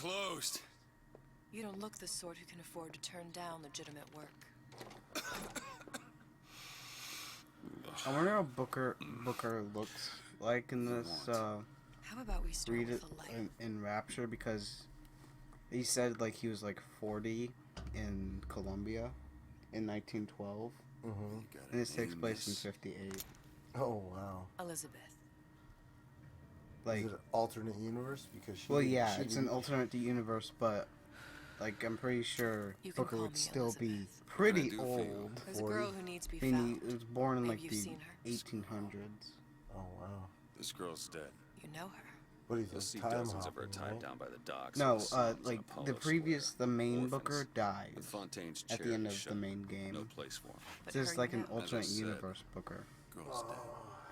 closed. You don't look the sort who can afford to turn down legitimate work. I wonder how Booker looks like in this How about we start with a light? in Rapture, because he said like he was like 40 in Colombia in 1912. And this takes place in 58. Oh wow. Elizabeth. Like, is it an alternate universe? Because she it's an alternate universe, but like I'm pretty sure Booker would still be pretty old. There's a girl who needs to be I mean, found. he was born in like Maybe the you've seen her. 1800s. Oh wow. This girl's dead. You know her. What do you You'll think? see Time dozens of her hopping, tied right? down by the docks. No, with songs on like Apollo the main Square. Booker Orphans. dies The Fontaine's at the end of charity the main shop. game. No place for him. But This is her like you an know. alternate said, universe Booker. Girl's dead.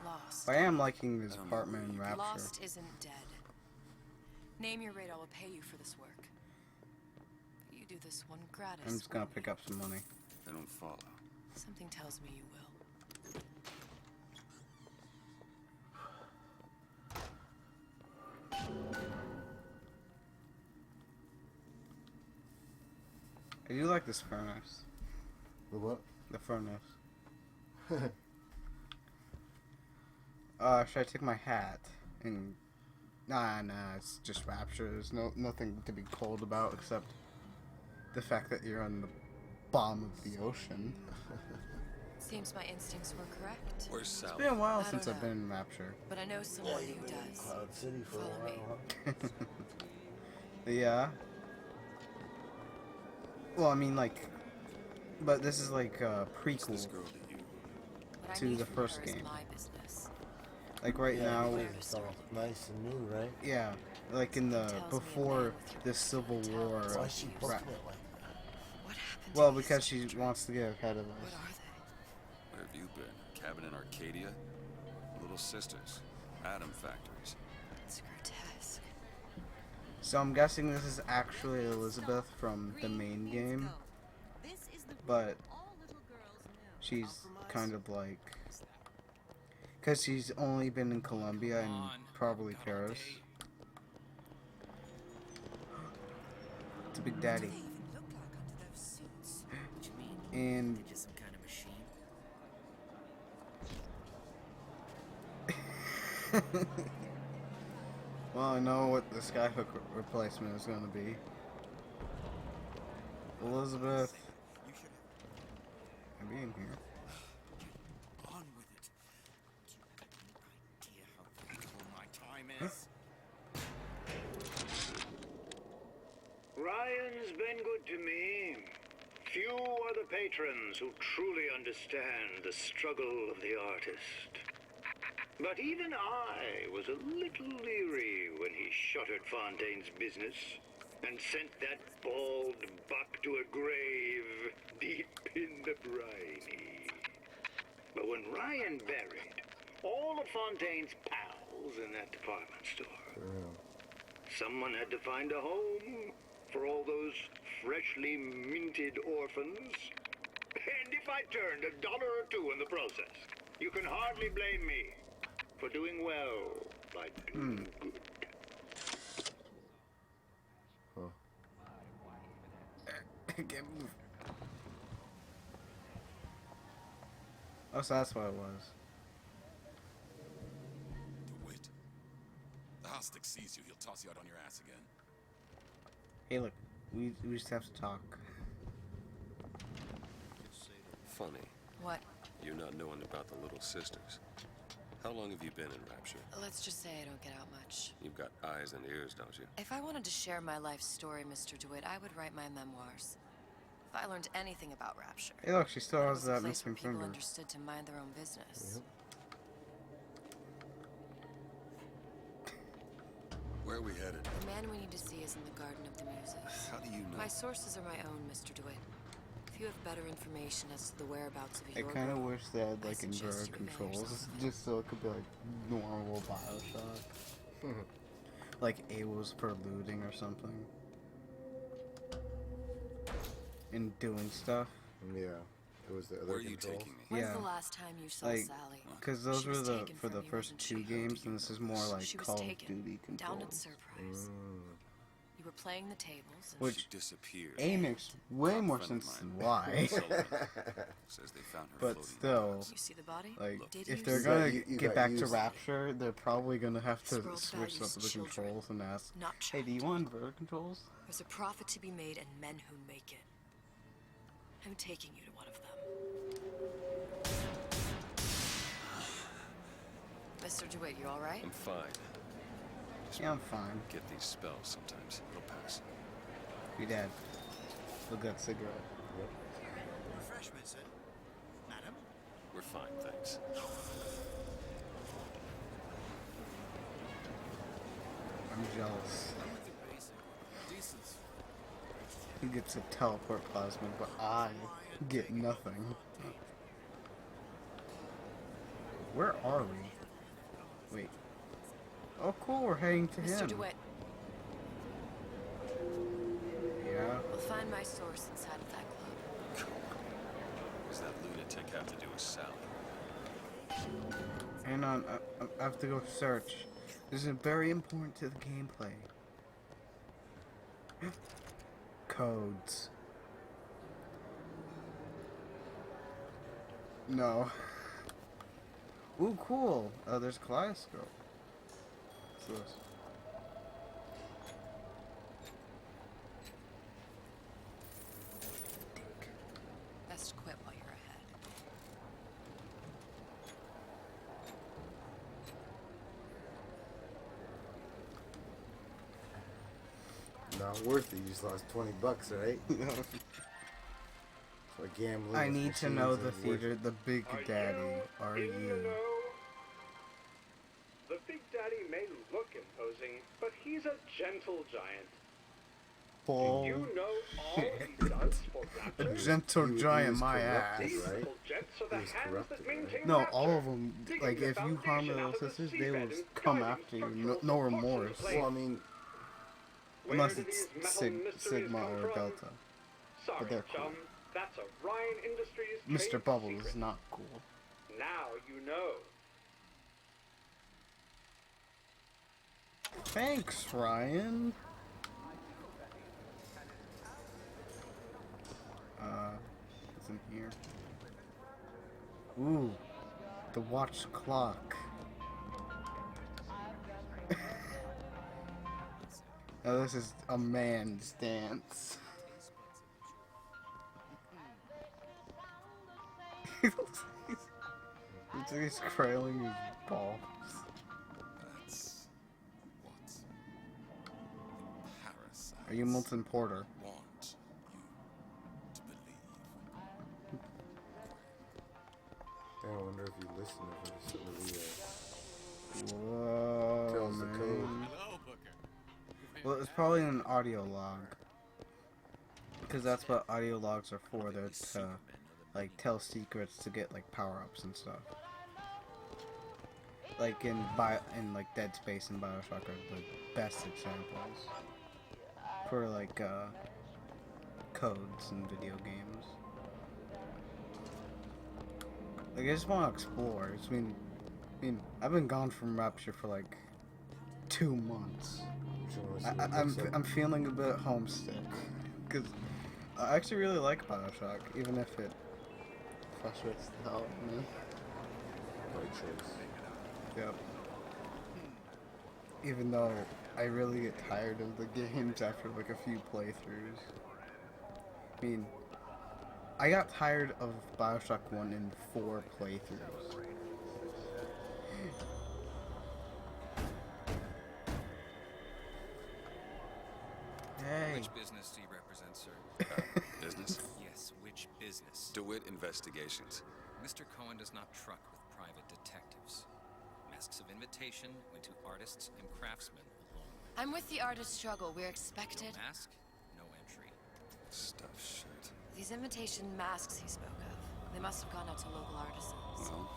Lost. But I am liking this I don't know apartment where in you Rapture. Lost isn't dead. Name your rate, I will pay you for this work. But you do this one gratis. I'm just gonna for pick me. up some money. I don't follow. Something tells me you will. I do like this furnace. The what? The furnace. Should I take my hat and... Nah, it's just Rapture. There's nothing to be cold about except the fact that you're on the bottom of the ocean. Seems my instincts were correct. Where's It's Sally? been a while I since don't I've know. been in Rapture. But I know someone you've who been in does. Cloud City for Follow a me. while, huh? Yeah. Well, I mean, like... But this is like a What's this prequel. girl to you? What I To need the from first her is game. my business. Like right now... It's all nice and new, right? Yeah. Like in the... Tells me a man Before with the Civil War... Why is she booking Ra- it like that? What happened to Well, these because she children? wants to get ahead of What us. are they? Where have you been? Cabin in Arcadia? Little Sisters? Atom factories? It's grotesque. So I'm guessing this is actually Elizabeth from the main game, but she's kind of like, because she's only been in Colombia and probably Paris. It's a Big Daddy. And Some kind of machine. well, I know what the skyhook replacement is going to be. Elizabeth, I'm being here. On with it. Do you have any idea how valuable my time is? Ryan's been good to me. Few are the patrons who truly understand the struggle of the artist. But even I was a little leery when he shuttered Fontaine's business and sent that bald buck to a grave deep in the briny. But when Ryan buried all of Fontaine's pals in that department store, someone had to find a home for all those freshly minted orphans. And if I turned $1 or $2 in the process, you can hardly blame me for doing well by doing good. I can't move. Oh, so that's what it was. DeWitt. The Hostic sees you, he'll toss you out on your ass again. Hey, look, we just have to talk. Funny, What? you not knowing about the Little Sisters. How long have you been in Rapture? Let's just say I don't get out much. You've got eyes and ears, don't you? If I wanted to share my life story, Mr. DeWitt, I would write my memoirs. If I learned anything about Rapture, Hey, look, she still it has was a that place where missing people finger. understood to mind their own business. Where are we headed? The man we need to see is in the Garden of the Muses. How do you know? My sources are my own, Mr. DeWitt. If you have better information as to the whereabouts of I your kind of girl, wish they had I like suggest inverted you avail controls, yourself of it. just so it could be like normal bioshock. Like A was for looting or something. And doing stuff. Yeah, it was the other Where are you controls. taking me? When's Yeah. the last time you saw Like, Sally? because those She were was the taken for the from you, first wasn't two she? games, and this is more like She was Call of taken Duty down at controls. Surprise. You were playing the tables. And Which She disappeared. A makes way more Friend of sense mine. than Y. Sullivan says they found her But floating still, in the you see the body? like, Did if you they're see- gonna You get got back to used. Rapture, they're probably gonna have This to world switch up values the children, controls and ask, not hey, do you child. want inverter controls? There's a profit to be made and men who make it. I'm taking you to one of them. Mr. DeWitt, you all right? I'm fine. Just Yeah, I'm fine. get these spells sometimes. They'll pass. Your dad. Look at that cigarette. Refreshments, sir. Madam? We're fine, thanks. I'm jealous. I'm with the basic decency. He gets a teleport plasmid, but I get nothing. Where are we? Wait. Oh, cool, we're heading to Mr. him. DeWitt, Yeah. we'll find my source inside of that club. What does that lunatic have to do with Sally? Hang on, I have to go search. This is very important to the gameplay. Codes. No. Ooh, cool. There's a kaleidoscope. What's this? Best quit while you're ahead. Not worth it. You just lost $20, right? For gambling. I with need to know machines the and worth- theater, the Big Daddy. Are in the you? know? The Big Daddy may look imposing, but he's a gentle giant. Bull. You know all he does for A Rapture? gentle He giant, was my corrupted, ass. These right? little jets are the He was hands corrupted, that right? maintain No, Rapture. all of them. Digging Like, the if you harm foundation the out little of the sisters, they seabed will and come guiding after you. structural No proportions remorse. place. Well, I mean, Where Unless do it's these metal mysteries Sigma come or from? Delta. Sorry, they're cool. chum. That's a Ryan Industries Mr. trade Bubbles secret. is not cool. Now you know. Thanks, Ryan. What's in here? Ooh, the watch clock. Now this is a man's dance. He looks like he's cradling his balls. That's what parasites Are you Milton Porter? want you to believe. I wonder if you listen to some of the Whoa, tells the man. code. Hello, Booker. Well, it's probably an audio log. Because that's what audio logs are for. They're to, like, tell secrets to get, like, power-ups and stuff. Like, in like, Dead Space and Bioshock are the best examples. For, like, codes in video games. Like, I just want to explore. I mean, I've been gone from Rapture for, like, 2 months. I'm feeling a bit homesick because I actually really like Bioshock, even if it frustrates the hell out of me. Right choice. Yep. Even though I really get tired of the games after like a few playthroughs. I mean, I got tired of Bioshock 1 in 4 playthroughs. Hey. Which business do you represent, sir? Business? Yes, which business? DeWitt Investigations. Mr. Cohen does not truck with private detectives. Masks of invitation went to artists and craftsmen alone. I'm with the artist struggle. We're expected. No mask, no entry. Stuff shit. These invitation masks he spoke of, they must have gone out to local artisans. Well,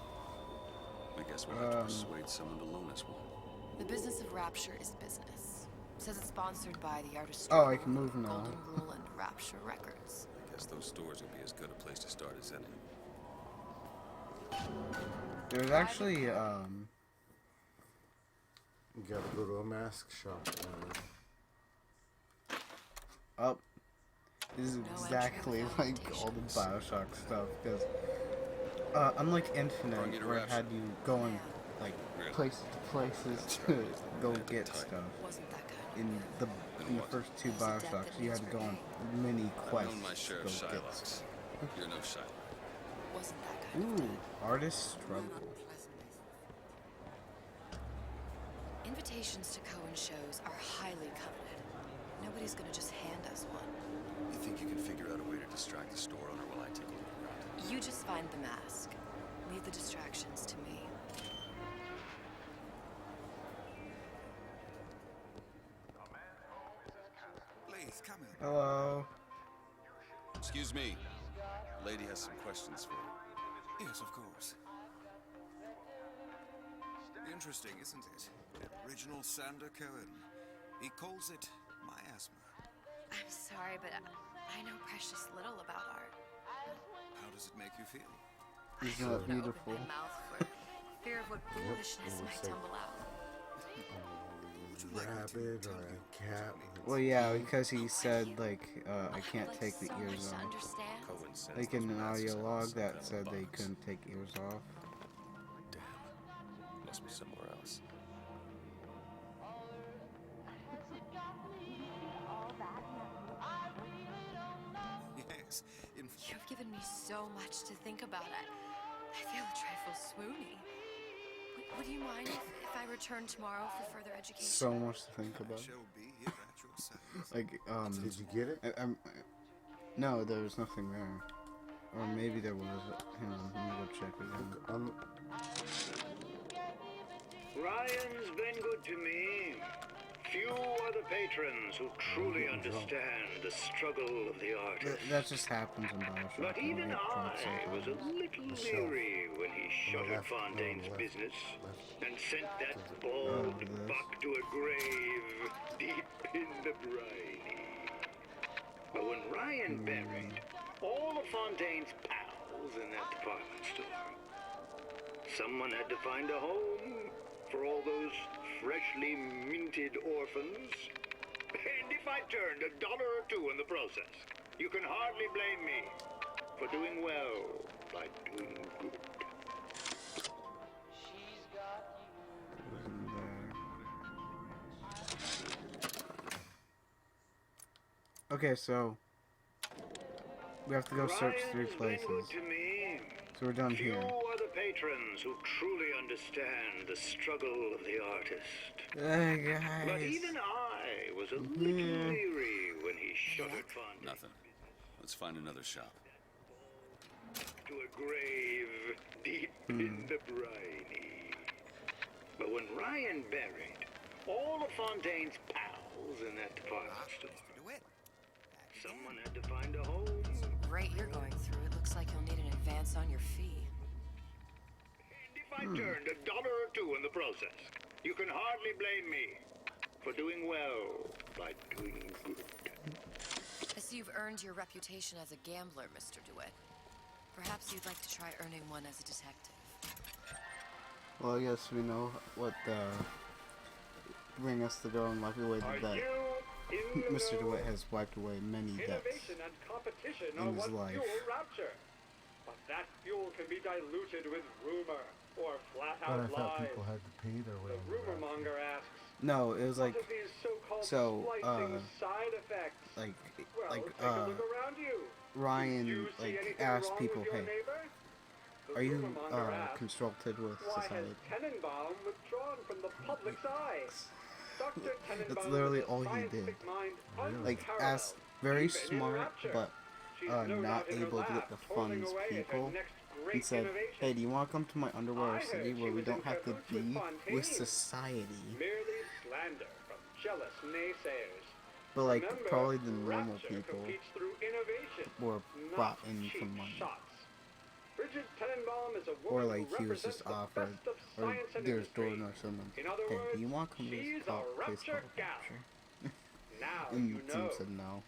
I guess we'll have to persuade someone to loan us one. The business of Rapture is business. Says it's sponsored by the artist Oh, struggle, I can move now. Golden Rule, and Rapture Records. I guess those stores would be as good a place to start as any. There's actually, You gotta go to a mask shop. Oh, this is No exactly entry like without all the invitation. Bioshock stuff, because unlike Infinite, Target where it rapture. had you going like Really? places to places That's to right. go Hand get tight. stuff, Wasn't that kind of in the Then in the what? first two There's a debt Bioshocks, that you had needs to go on repaying. mini I've quests known my share to of go get Shylocks. stuff. You're no Shylock. wasn't that kind of Ooh, debt. artist struggle. Invitations to Cohen shows are highly coveted. Nobody's gonna just hand us one. You think you can figure out a way to distract the store owner while I take a look around? You just find the mask. Leave the distractions to me. Please, come in. Hello. Excuse me. The lady has some questions for you. Yes, of course. Interesting, isn't it? Original Sander Cohen. He calls it miasma. I'm sorry, but I know precious little about art. How does it make you feel? Isn't I that don't know, beautiful? open my mouth for fear of what foolishness it might was like- tumble out. Would you like me to Rabbit tell or you a cat. Well, yeah, because he said like I can't I'd like take the so ears much to off. understand. Cohen sends Like those in an bastards audio out log some that kind of said they box. couldn't take ears off. Damn. Must be somewhere else. Yes, in You've given me so much to think about. I feel a trifle swoony. Would you mind if I return tomorrow for further education? So much to think I about. shall be here at your service. Like Did you get it? no, there was nothing there. Or maybe there was. Hang on, let me go check again. Ryan's been good to me. Few are the patrons who truly understand the struggle of the artist. That just happens in Bioshock. But You even get drunk I was a sometimes. little shelf. leery when he shuttered left, no, Fontaine's left, business left. and sent that Oh, bald this. buck to a grave deep in the briny. But when Ryan buried all of Fontaine's pals in that department store, someone had to find a home for all those freshly minted orphans. And if I turned $1 or $2 in the process, you can hardly blame me for doing well by doing good. Wasn't there. Okay, so we have to go search 3 Ryan's been places. good to me. So we're done Few here. are the patrons who truly understand the struggle of the artist. Hey But guys. even I was a little Yeah. leery when he shuttered Fontaine's Nothing. Let's find another shop. to a grave deep in the briny. But when Ryan buried all of Fontaine's pals in that department store, DeWitt. someone had to find a home. Rate you're going through, it looks like you'll need an advance on your fee. And if I turned $1 or $2 in the process, you can hardly blame me for doing well by doing good. I see you've earned your reputation as a gambler, Mr. DeWitt. Perhaps you'd like to try earning one as a detective. Well, I guess we know what bring us to go and wipe away the debt. Mr. DeWitt has wiped away many debts Innovation and competition in are his what life. fuel rapture. But that fuel can be diluted with rumor or flat But I out thought lies. people had to pay their way. The rumor monger asks, No, it was like, what of these so-called so, splicing side effects? like, Well, like, take a look around you. Ryan, You see like, anything asked wrong people, with your hey, neighbor? The are you, rumor monger asks, consulted with why society? has Tenenbaum withdrawn from the public's eye? Dr. Tenenbaum That's literally is a all he scientific did. mind Like, unparalleled, asked, very even in smart, rapture. but, She's not no doubt in her able to get lab, the toiling funds away at her people, next great and said, innovation. hey, do you want to come to my underwear I heard city she where we was in don't have to cahoots with be Fontaine. with society? Merely slander from jealous naysayers. But, like, Remember, probably the normal rapture people competes through innovation, were not brought in cheap for money. shots. Bridget Tenenbaum is a Or, woman like, who he was just represents the offered, best of or science and there's industry. door or someone, In other hey, words, do you want to come to she's this a place rapture called gal. Rapture? Now And you the team know. said no.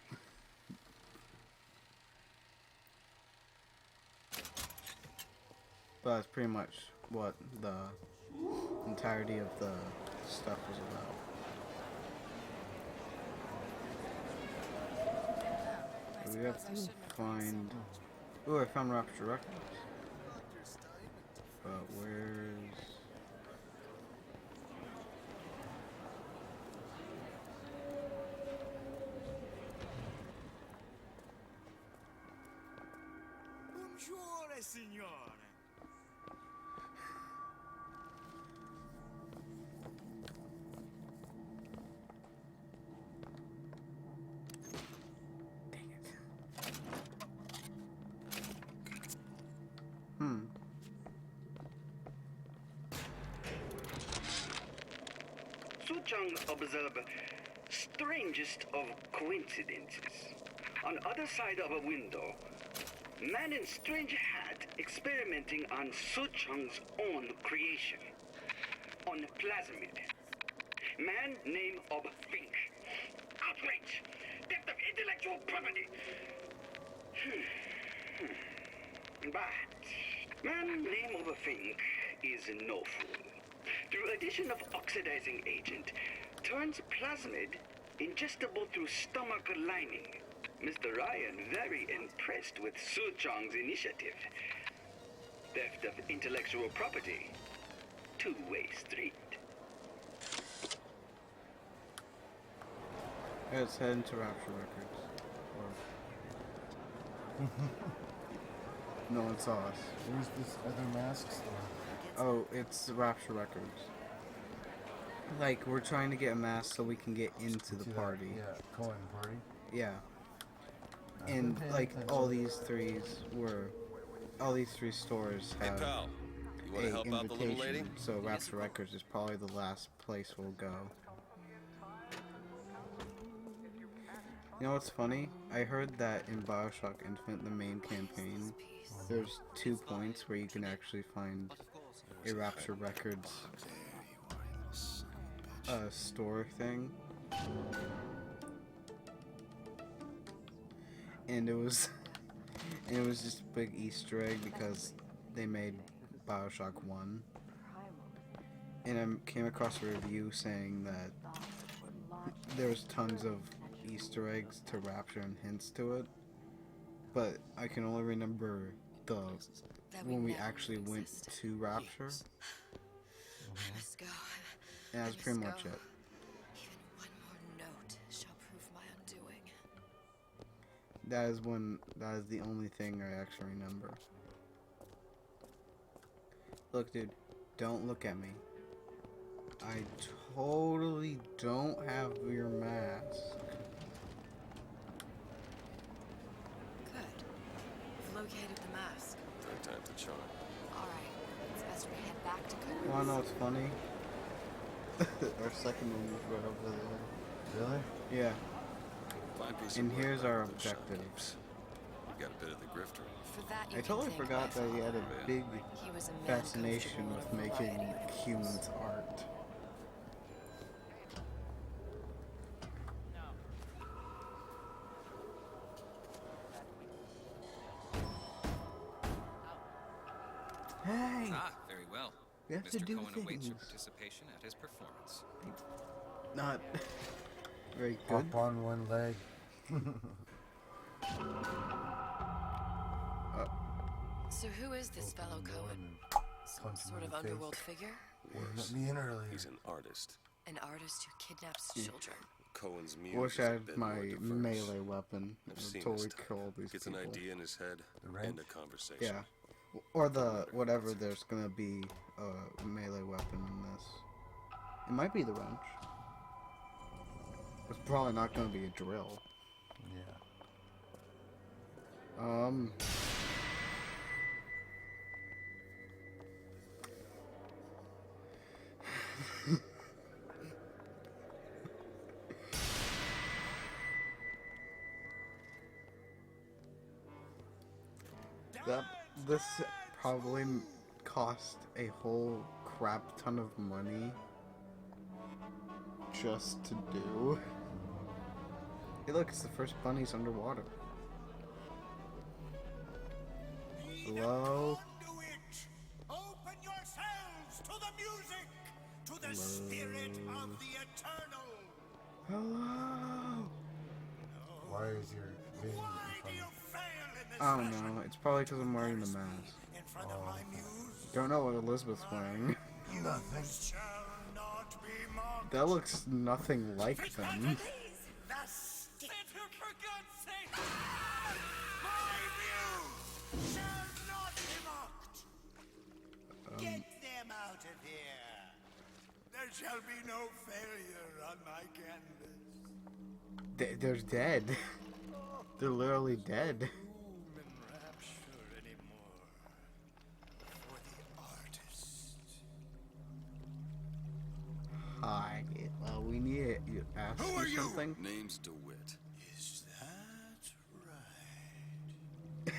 But that's pretty much what the entirety of the stuff was about. we have to find... Ooh, I found Rapture Records. But where's... Buongiorno, signore. Suchong observe strangest of coincidences. On other side of a window, man in strange hat experimenting on Suchong's own creation. On plasmid. Man name of Fink. Outrage! Theft of intellectual property! But man name of Fink is no fool. Through addition of oxidizing agent, turns plasmid ingestible through stomach lining. Mr. Ryan very impressed with Suchong's initiative. Theft of intellectual property. Two-way street. Let's head into Rapture Records. Or... no one saw us. Where's this other mask store? Oh, it's Rapture Records. Like, we're trying to get a mask so we can get into the party. Yeah, Cohen party. Yeah. And, like, all these three stores Hey, have pal. You want to help out the little lady? invitation, so Rapture Records is probably the last place we'll go. You know what's funny? I heard that in Bioshock Infinite, the main campaign, there's 2 points where you can actually find a Rapture Records store thing. And it was just a big Easter egg because they made Bioshock 1. And I came across a review saying that there's tons of Easter eggs to Rapture and hints to it. But I can only remember when we actually went to Rapture. I must go. And that's pretty much it. Even one more note shall prove my undoing. That is the only thing I actually remember. Look, dude, don't look at me. I totally don't have your mask. Good. We've located the mask. Third time's the charm. Alright, it's best we head back to Goodman's. Wanna know what's funny? Our second one was right over there. Really? Yeah. Fine piece And of work here's by our the shop objectives. keeps. You got a bit of the grifter. For that you I can totally thank forgot my that he had father. a big He was a man fascination comfortable with in making variety of humans art. Hey! Ah, very well. We have to Mr. do Cohen awaits your things. participation at his performance. Not very good. Hop on one leg. So who is this fellow Open Cohen? one Some punch him sort in of the face. underworld figure? Let me in early. He's an artist. An artist who kidnaps children. Cohen's muse Wish is I a had bit my more diverse. melee weapon. I've It seen would totally this type. kill all these Gets people. an idea in his head The and wrench? a conversation. Yeah. Or the whatever there's gonna be a melee weapon in this. It might be the wrench. It's probably not gonna be a drill. Yeah. This probably cost a whole crap ton of money just to do. Hey look, it's the first bunnies underwater. Hello? Dewitt, open yourselves to the music, to the spirit of the eternal. Hello? Why is your vein Why in do front you of fail in this I don't fashion? know. It's probably because I'm wearing the mask. In front of my muse, Don't know what Elizabeth's wearing. Nothing. shall not be mocked. That looks nothing like them. The stick. For God's sake! My muse shall not be mocked. Get them out of here. There shall be no failure on my canvas. They're dead. They're literally dead. Room in rapture anymore. For the artist. Hi. We need to ask Who are you you? something. Name's DeWitt. Is that right?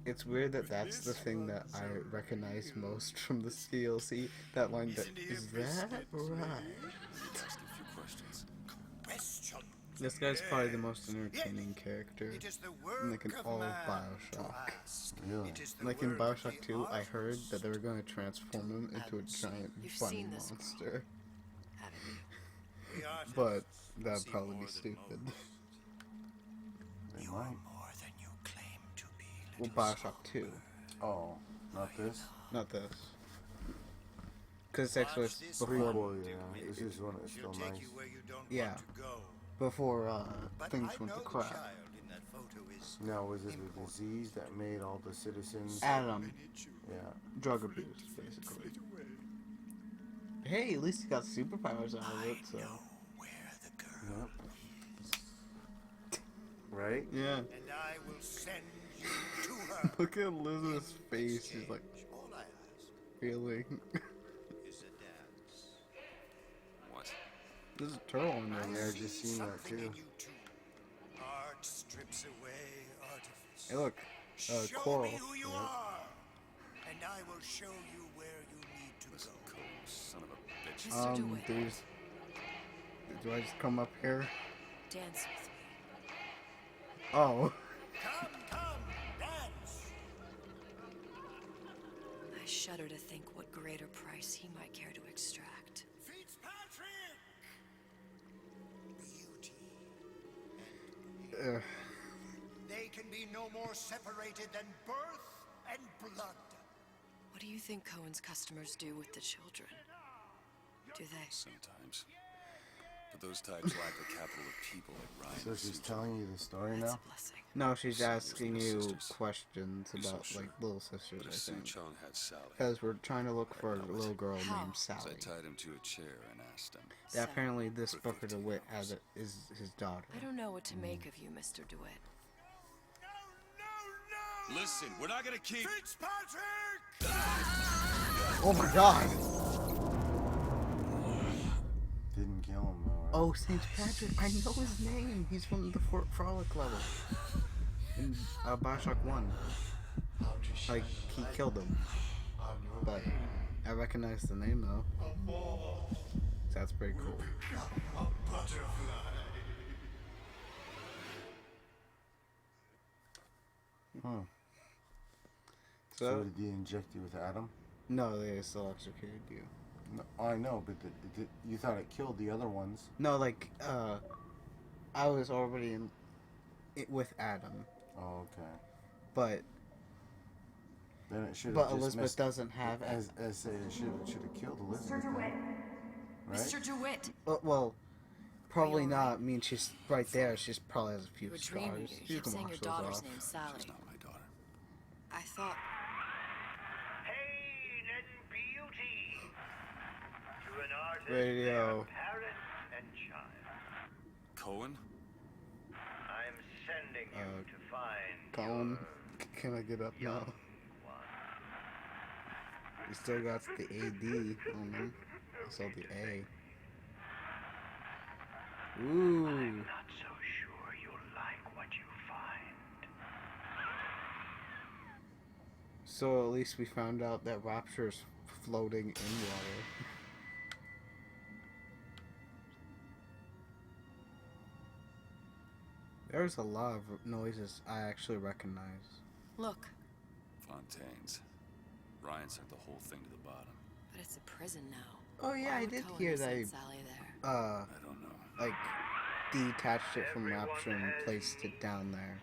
It's weird that that's the thing that I recognize most from this DLC. That line that, is that right? Ask a few questions. Question. This guy's probably the most entertaining character. It is the in, like, work in of all of man Bioshock. to ask. Really? It is the Like in work of Bioshock the 2, I heard artist. that they were going to transform him into a giant You've funny seen this monster. Haven't you? The artist But that'd see probably more be than stupid. most. They You might. are more than you claim to be. Well, little Bioshock 2, Oh, not this? not this. Because it's actually Watch this before, Prequel, yeah. This is one that's She'll still take nice. you where you don't Yeah. want to go. before But things I went know to the crap. child in that photo is Now, was it a disease that made all the citizens? Adam, Yeah. drug abuse, basically. Hey, at least he got superpowers out of it, so. where the girl Yep. Right? Yeah. and I will send you to her. Look at Liz's face, she's like, All I ask feeling. is a dance. What? There's a turtle in there. Yeah, I just seen that Something too. in you too. Art strips away artifice. Hey, look, Show coral. me who you are, and I will show you where you need to Listen, go. Cole, son of a bitch. Mr. DeWitt, Do I just come up here? dance with me. Oh. Come, dance. I shudder to think what greater price he might care to extract. Fitzpatrick. Beauty. They can be no more separated than birth and blood. What do you think Cohen's customers do with the children? Do they? Sometimes. But those types lack a capital of people like Ryan. So she's telling you the story That's now? a blessing. No, she's asking you Sisters. questions You're so about, sure. like, little sisters, But I if Sue think. Chung had Sally, Because we're trying to look for a know it. little girl How? named 'cause Sally. I tied him to a chair and asked him. That apparently this Booker DeWitt has it, is his daughter. I don't know what to make of you, Mr. DeWitt. No. Listen, we're not gonna keep. Fitzpatrick. Oh my god! Didn't kill him though, right? Oh, St. Patrick, I know his name. He's from the Frolic level. In Bioshock 1. Like, he killed him. But I recognize the name though. So that's pretty cool. Huh. So, So did he inject you with Adam? no, they still executed you. No, I know, but you thought it killed the other ones. No, like, I was already in it with Adam, Oh, okay. but Then it should have but just Elizabeth missed, doesn't have it. as say it should have killed Elizabeth. then, Right? Mr. DeWitt! Well, probably Are you not. alright? I mean, she's right there. She's probably has a few You were dreaming. scars. You You kept can saying wash your those daughter's off. name's Sally. She's not my daughter. I thought. Pain and beauty to an artist, Radio. their parent and child. Cohen? I'm sending you to find Colin, your can I get up now? young one. You still got the AD on him. I saw the A. Ooh. Not so sure you'll like what you find. So at least we found out that Rapture's floating in water. There's a lot of noises I actually recognize. Look, Fontaine's. Ryan sent the whole thing to the bottom. but it's a prison now. Oh yeah, Why I would did Cohen hear have that. sent Sally there. I don't know. Like detached it from Rapture and placed it down there.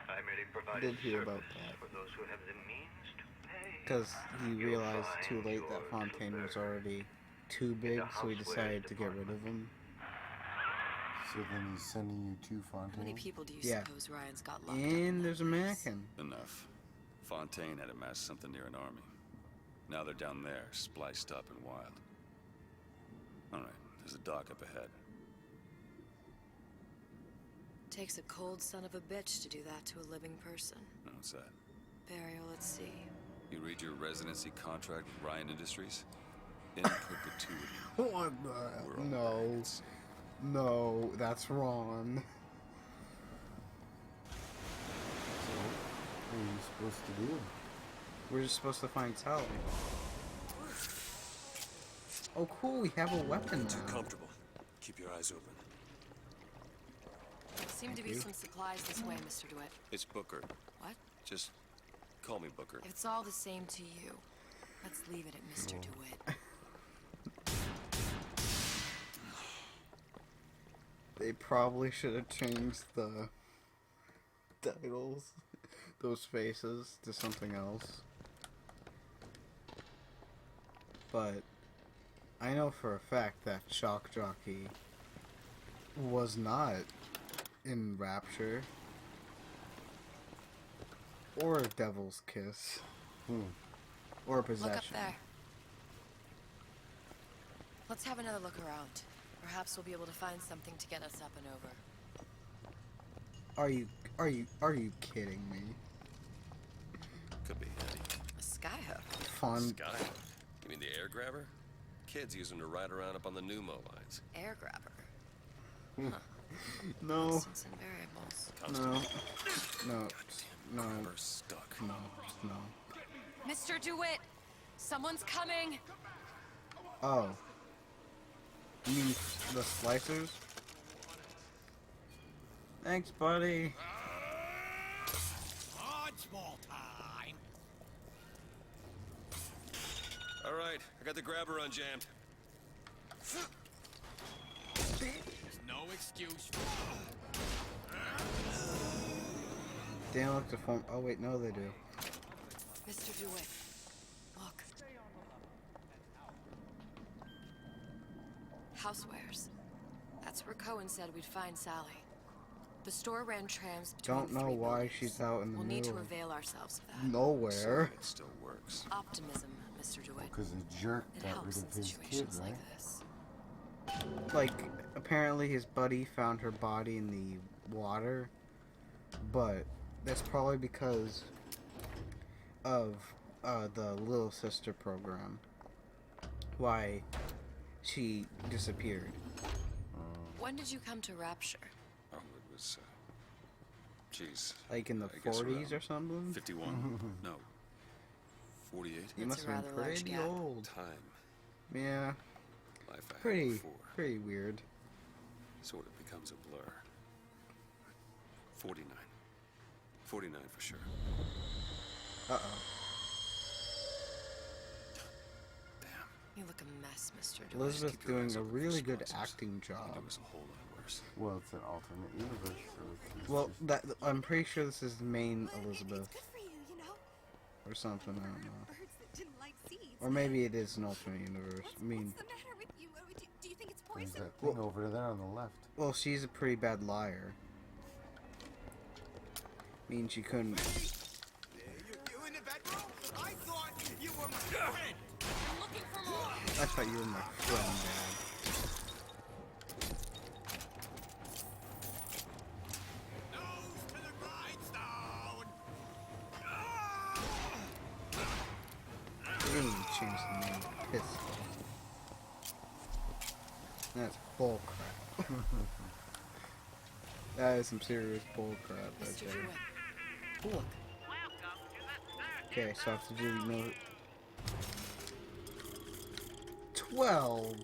I merely I provide did hear about service that. for those who have the means to pay. Because he You'll realized too find late that your Fontaine was trooper already too in big, the so he housewares decided to get rid of him. So then he's sending you to How many Fontaine? people do you Yeah. suppose Ryan's got locked up And in there's a that place? mannequin. Enough. Fontaine had amassed something near an army. Now they're down there, spliced up and wild. Alright, there's a dock up ahead. Takes a cold son of a bitch to do that to a living person. Now, what's that? Burial at sea. You read your residency contract with Ryan Industries? In perpetuity. What the? We're all No. buried at sea. No, that's wrong. So, what are you supposed to do? We're just supposed to find Sally. Oh, cool, we have a weapon Too now. comfortable. Keep your eyes open. Seem to be some supplies this way, Mr. DeWitt. It's Booker. What? Just call me Booker. If it's all the same to you, let's leave it at Mr. DeWitt. They probably should have changed the titles, those faces, to something else. But I know for a fact that Shock Jockey was not in Rapture or Devil's Kiss or Possession. Look up there. Let's have another look around. Perhaps we'll be able to find something to get us up and over. Are you kidding me? Could be handy. A skyhook. Fun. Sky? You mean the air grabber? Kids use them to ride around up on the pneumo lines. Air grabber. No. Constants and variables. No. Grabber stuck. No. Mr. DeWitt! Someone's coming! Oh. You mean the splicers? Thanks, buddy. Dodgeball time. All right, I got the grabber unjammed. There's no excuse for They don't look to form. Oh wait, no, they do. Mr. DeWitt, look. Housewares. That's where Cohen said we'd find Sally. The store ran trams between Don't know three why buildings. she's out in the We'll need to middle. avail ourselves of that. Nowhere. It still works. Optimism, Mr. DeWitt. Because the jerk It got helps rid in of his kid, situations right? like this. Like, apparently his buddy found her body in the water, but that's probably because of the Little Sister program. Why she disappeared. When did you come to Rapture? Oh, it was, geez. Like in the I guess 40s or around something? 51? No. 48? You That's must a have been rather large pretty gap. old. Time. Yeah, Life I had pretty before. weird. Sort of becomes a blur. 49. 49 for sure. Uh-oh. Damn. You look a mess, Mr. DeWitt. Elizabeth's keep your doing eyes a open for really good surprises. acting It job. was a whole lot worse. Well, it's an alternate universe, so it's Well, just- that I'm pretty sure this is the main Well, Elizabeth It's good for you, you know. or something. I don't know. Birds that didn't like seeds. Or maybe it is an alternate universe. I mean, What's the matter with you? Do you think it's There's poison? that thing over there on the left. well, she's a pretty bad liar. Means she couldn't. you in the bedroom? I thought you were my friend. Looking for more. I thought you were my friend, Dad. Nose to the grindstone. They didn't even change the name. Pistol. That's bull crap. That is some serious bull crap, I Mr. tell you. DeWitt. Look. Okay, so after Judy knows 12.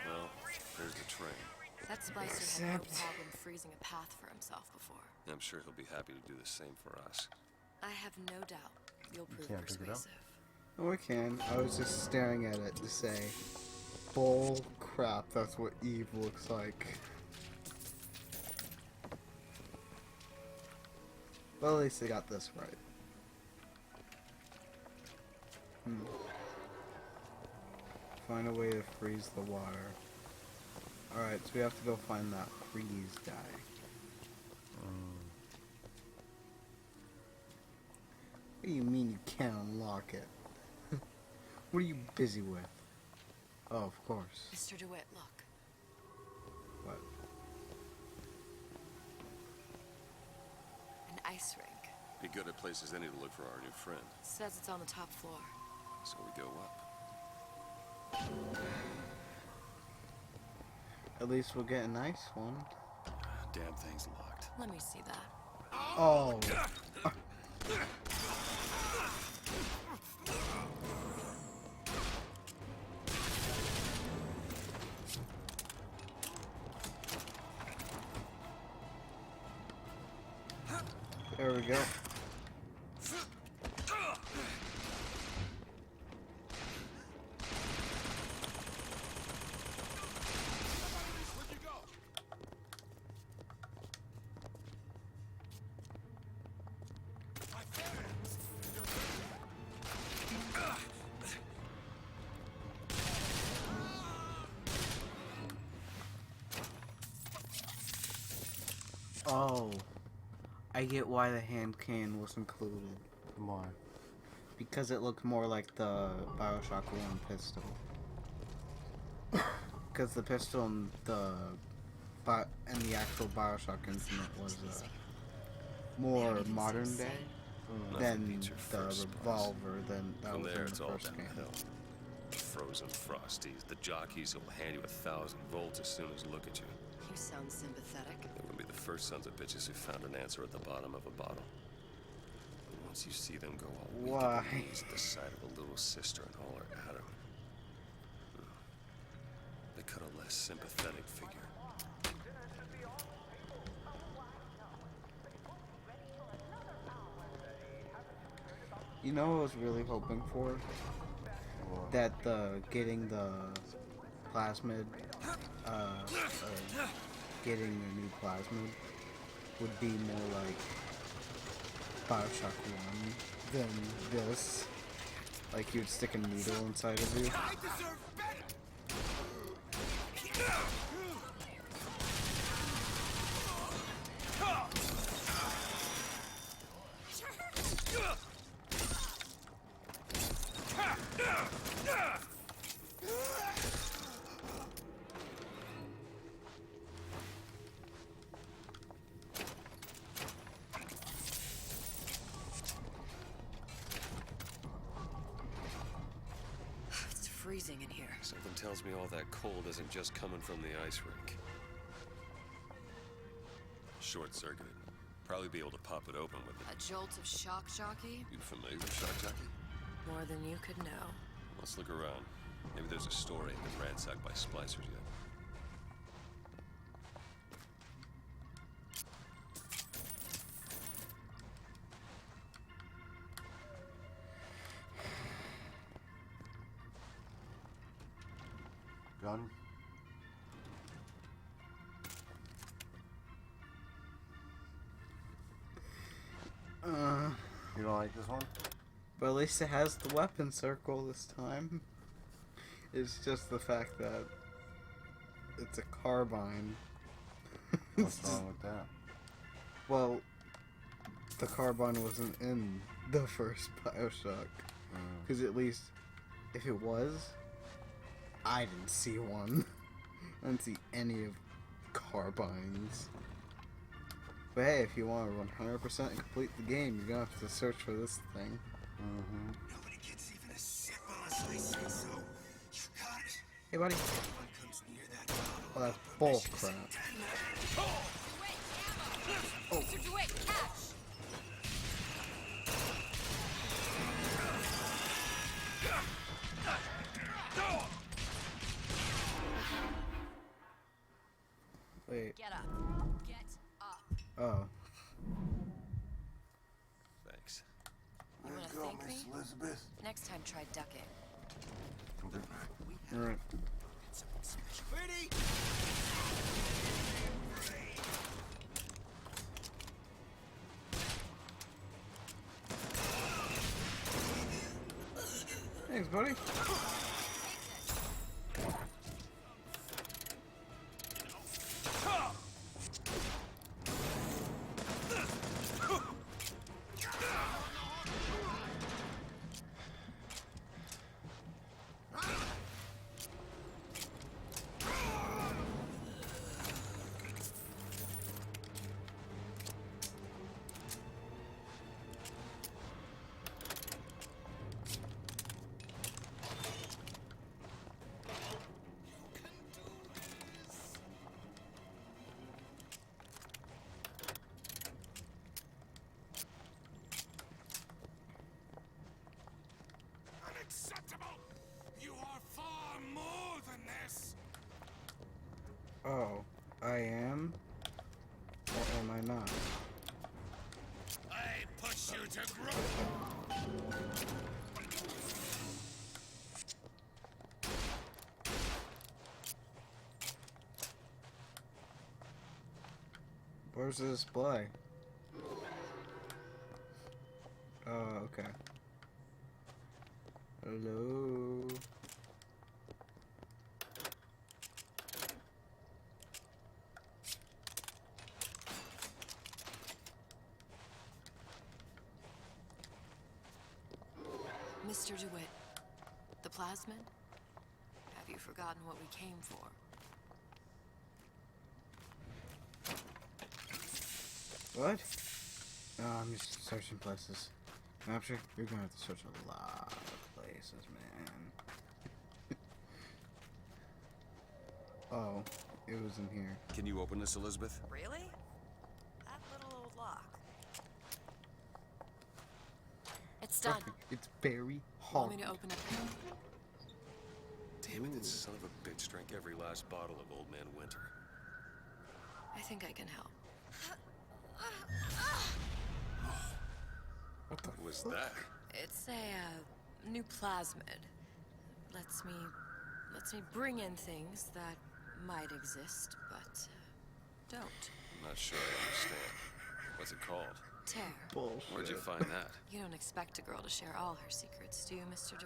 Well, there's the train. That Splicer had no Except- problem freezing a path for himself before. I'm sure he'll be happy to do the same for us. I have no doubt you'll prove can't pick it up? persuasive. Oh, I can. I was just staring at it to say. Bull crap, that's what Eve looks like. Well, at least they got this right. Find a way to freeze the water. Alright, so we have to go find that freeze guy. What do you mean you can't unlock it? What are you busy with? Oh, of course. Mr. DeWitt, look. What? An ice rink. Be good at places any to look for our new friend. Says it's on the top floor. So we go up. At least we'll get a nice one. Damn thing's locked. Let me see that. Oh. There we go. Oh, I get why the hand cannon was included. Why? Because it looked more like the Bioshock 1 pistol. Because the pistol and the actual Bioshock Infinite was more modern day than the revolver than that From was there, in it's the all first game. downhill. Frozen frosties, the jockeys will hand you 1,000 volts as soon as look at you. You sound sympathetic. They wouldn't be the first sons of bitches who found an answer at the bottom of a bottle. And once you see them go all weak at the knees at the sight of a little sister and all her Adam, they cut a less sympathetic figure. You know what I was really hoping for? That getting the plasmid, getting the new plasmid would be more like Bioshock 1 than this. Like you'd stick a needle inside of you. It's freezing in here. Something tells me all that cold isn't just coming from the ice rink. Short-circuited. Probably be able to pop it open with it. A jolt of shock jockey? You familiar with shock jockey? More than you could know. Let's look around. Maybe there's a store ain't been ransacked by splicers yet. Gun? You don't like this one? But at least it has the weapon circle this time. It's just the fact that it's a carbine. What's wrong with that? Well, the carbine wasn't in the first Bioshock. Because at least, if it was, I didn't see one. I didn't see any of carbines. But hey, if you want to 100% complete the game, you're gonna have to search for this thing. Nobody gets even a sip unless I say so. You got it. Hey, buddy. One comes near that bottle. Oh, that's bull crap. Oh. Mr. DeWitt, catch! Wait. Get up. Get up. Oh. Thanks. You wanna thank me? Elizabeth. Next time, try ducking. Alright. Thanks, buddy. Unacceptable! You are far more than this! Oh, I am? Or am I not? I push you to grow! Where's the display? Oh, okay. Hello? Mr. DeWitt, the plasmid? Have you forgotten what we came for? What? Oh, I'm just searching places. Rapture, you're gonna have to search a lot of places, man. Oh, it was in here. Can you open this, Elizabeth? Really? That little old lock. It's done. It's very hard. Want me to open it? Damn it, this son of a bitch drank every last bottle of Old Man Winter. I think I can help. What the Was fuck? that? It's a new plasmid. Lets me bring in things that might exist, but don't. I'm not sure I understand. What's it called? Tear. Bullshit. Where'd you find that? You don't expect a girl to share all her secrets, do you, Mr.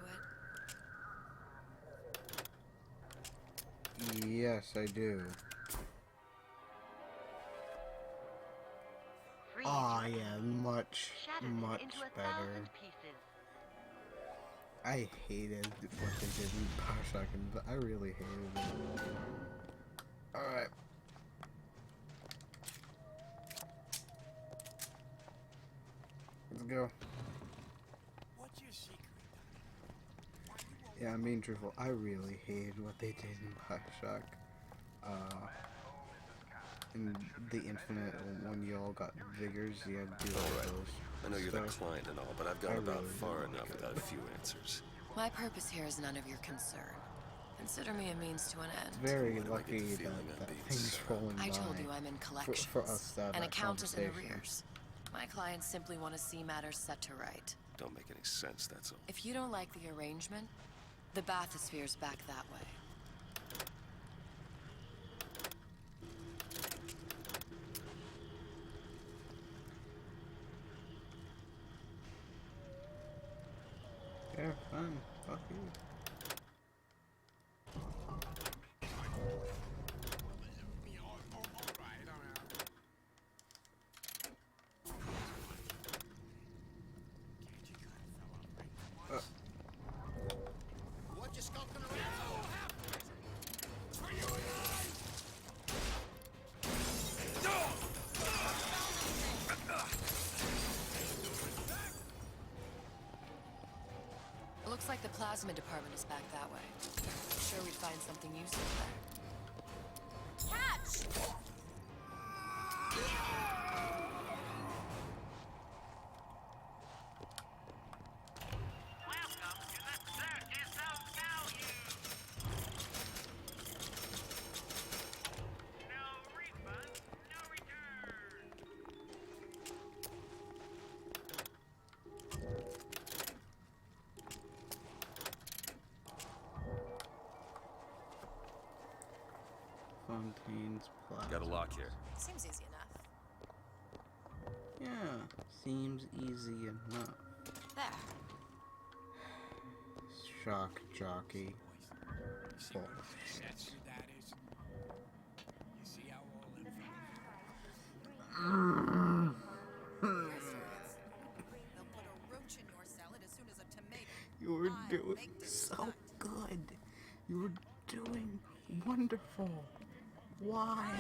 DeWitt? Yes, I do. Oh yeah, much better. I hated what they did in bioshock, but I really hated it. Alright. Let's go. What's your secret? Yeah, I'm being truthful. I really hated what they did in bioshock. In the Infinite, when you all got vigors, you had to do all those. I know you're the stuff. client and all, but I've gone about far enough without a few answers. My purpose here is none of your concern. Consider me a means to an end. Very Why do I get lucky the that, feeling I'm that being thing's set up? rolling by. I told you I'm in collections. For us to have An that account is in conversation. arrears. My clients simply want to see matters set to right. Don't make any sense, that's all. If you don't like the arrangement, the bathysphere's back that way. Yeah, fine. Fuck you. What you skulking around? For you and Looks like the plasma department is back that way. I'm sure we'd find something useful there. Catch! Welcome to the Circus of Value! No refund, no return! Fontaine's Plaza. Got a lock here. Seems easy enough. Yeah, seems easy enough. There. shock jockey. Bullshit. You were doing so good. You were doing wonderful. Why?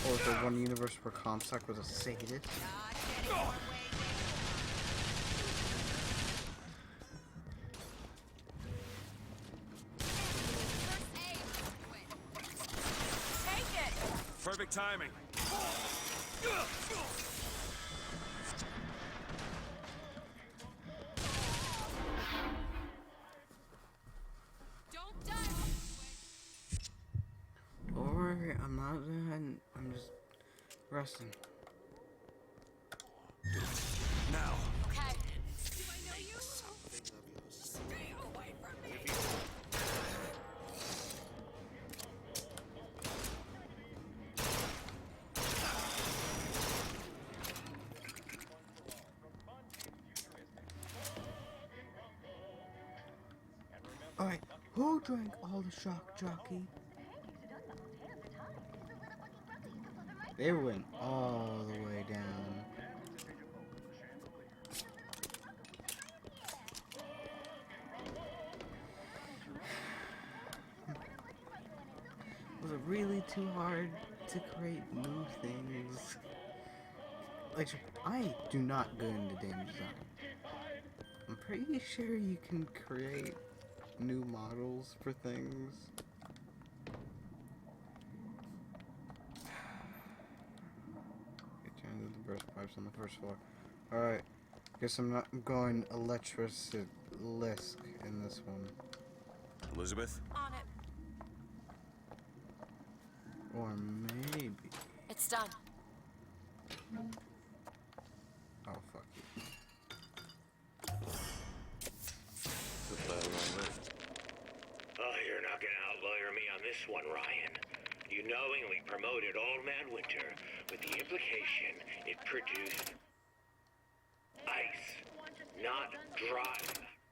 Or the one universe where Comstock was a sadist? Perfect timing. Don't die. Don't worry, I'm not done. I'm just resting. Now. Okay. Do I know you? Stay away from me! Alright, who drank all the shock jockey? They went all the way down. Was it really too hard to create new things? Like, I do not go into game design. I'm pretty sure you can create new models for things. Turn to the burst pipes on the first floor. Alright. Guess I'm not going electricist in this one. Elizabeth? On it. Or maybe. It's done. Oh, fuck you. Oh, you're not gonna outlawyer me on this one, Ryan. You knowingly promoted Old Man Winter with the implication it produced ice, not dry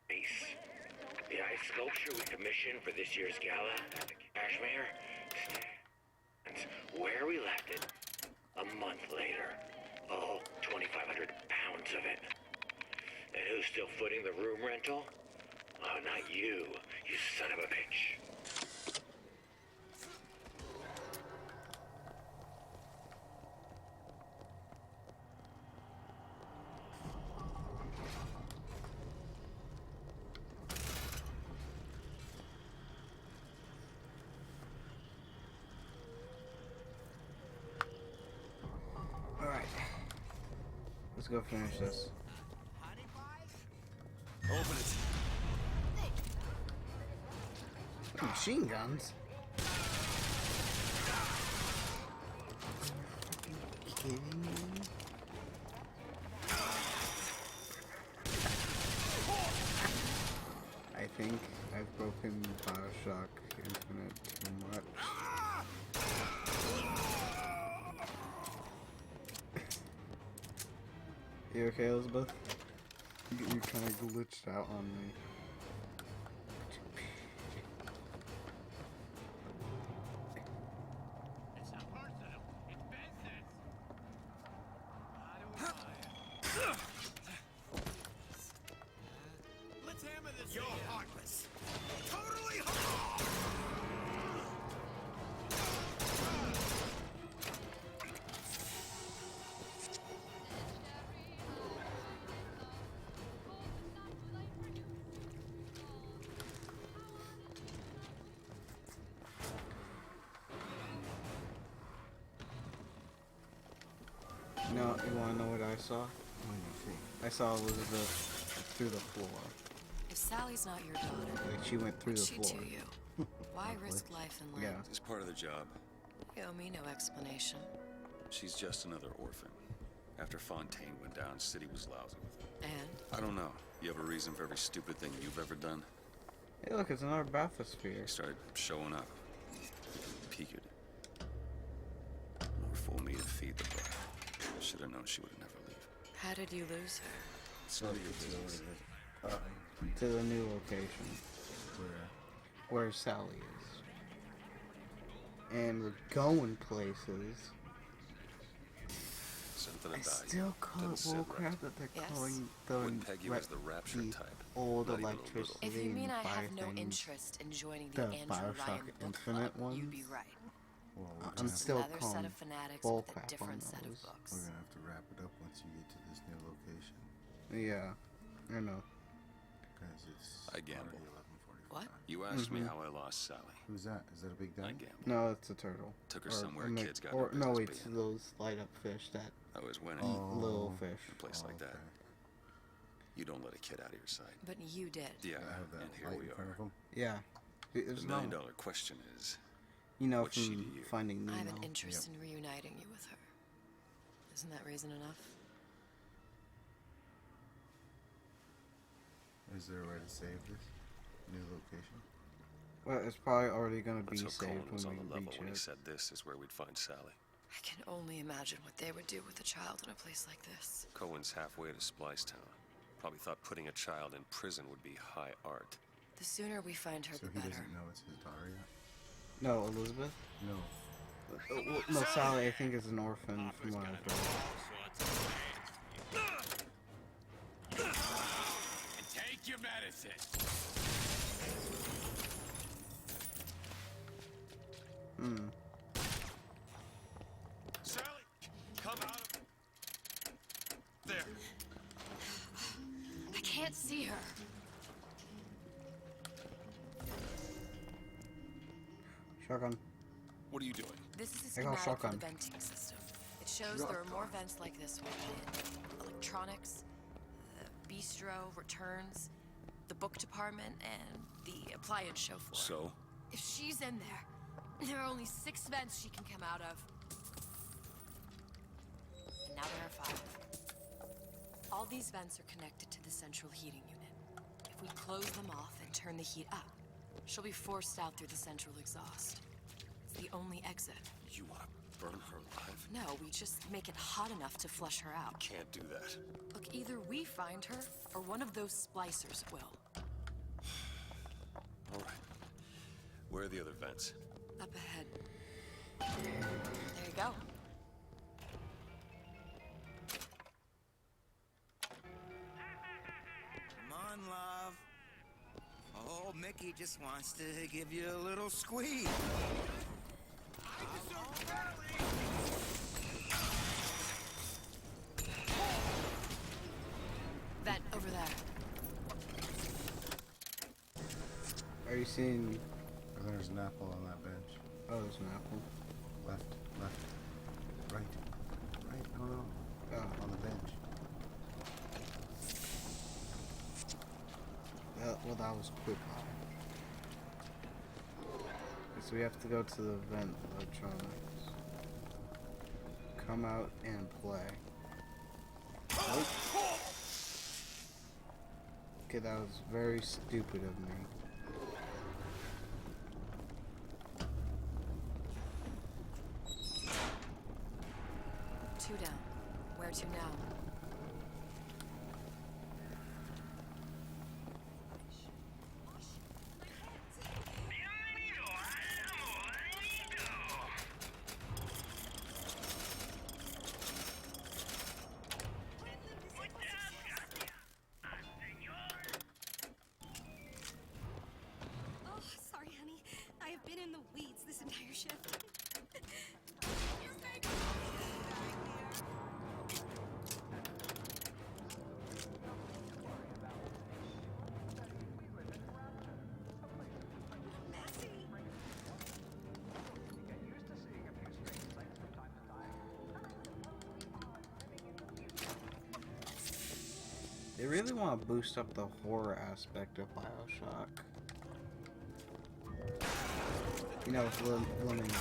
ice. The ice sculpture we commissioned for this year's gala at the Cashmere stands where we left it a month later. All 2,500 pounds of it. And who's still footing the room rental? Oh, not you, you son of a bitch. Alright. Let's go finish this. Open it. Machine guns? Kidding me? I think I've broken Bioshock Infinite too much. You okay, Elizabeth? You kind of glitched out on me. Let's hammer this. You're heartless. Totally heartless. No, you wanna know what I saw? Let me see. I saw Elizabeth through the floor. If Sally's not your daughter, Like she went through the what's she floor. to you? Why risk life and limb? Yeah. It's part of the job. You owe me no explanation. She's just another orphan. After Fontaine went down, City was lousy with it. And? I don't know. You have a reason for every stupid thing you've ever done? Hey, look, it's another bathysphere. Started showing up. Peeked. More fool me to feed the buck. Should have known she would never leave. How did you lose her? So to the new location where Sally is. And we're going places. Something I about still you call didn't it sit bullcrap right. that they're Yes. calling the, Wouldn't peg you as the rapture the type. old Not even a little. electricity If you mean and I fire have no things. interest in joining the The Andrew Bioshock Ryan book Infinite club, you'd ones. be right. Well, we're I'm gonna, Just still another set calling of fanatics with a bullcrap on different set of those. books. we're gonna have to wrap it up once you get to this new location. Yeah, I know. Guys, it's I gamble. already 11:45. What? You asked me how I lost Sally. Who's that? Is that a big I guy? gamble. No, it's a turtle. Took her Or somewhere a kids got or no no, business it's being. those light up fish that I was winning. eat little fish. A place like that. You don't let a kid out of your sight. But you did. Yeah, I have that and here light we in front are. of him. Yeah, The there's $1 no, million question is, you know, what's she to from you? Finding Nemo. I have an interest in reuniting you with her. Isn't that reason enough? Is there a way to save this new location? Well, it's probably already gonna be Let's hope saved Cohen was on when the we level reach when he it. said this is where we'd find Sally. I can only imagine what they would do with a child in a place like this. Cohen's halfway to Splicetown. Probably thought putting a child in prison would be high art. The sooner we find her, So the he better. doesn't know it's his daughter yet? No, Elizabeth. No. Well, no, Sally. I think is an orphan from what I've heard. Take your medicine. Sally, come out of there. I can't see her. Shotgun. what are you doing? This is a I got a schematic for shotgun. the venting system. It shows there are more vents like this one in electronics, the bistro, returns, the book department, and the appliance show floor. So? If she's in there are only 6 vents she can come out of. And now there are 5. All these vents are connected to the central heating unit. If we close them off and turn the heat up, she'll be forced out through the central exhaust. It's the only exit. You want to burn her alive? No, we just make it hot enough to flush her out. Can't do that. Look, either we find her, or one of those splicers will. All right. Where are the other vents? Up ahead. There you go. Come on, love. Oh, Mickey just wants to give you a little squeeze. Vent over there. Are you seeing? There's an apple on that bench. Oh, there's an apple. Left, right. No, no. Oh. On the bench. Well, that was quick. So we have to go to the vent electronics. Come out and play. Oh. Okay, that was very stupid of me. Two down. Where to now? Oh, sorry, honey. I have been in the weeds this entire shift. They really want to boost up the horror aspect of Bioshock. You know, with Lemming.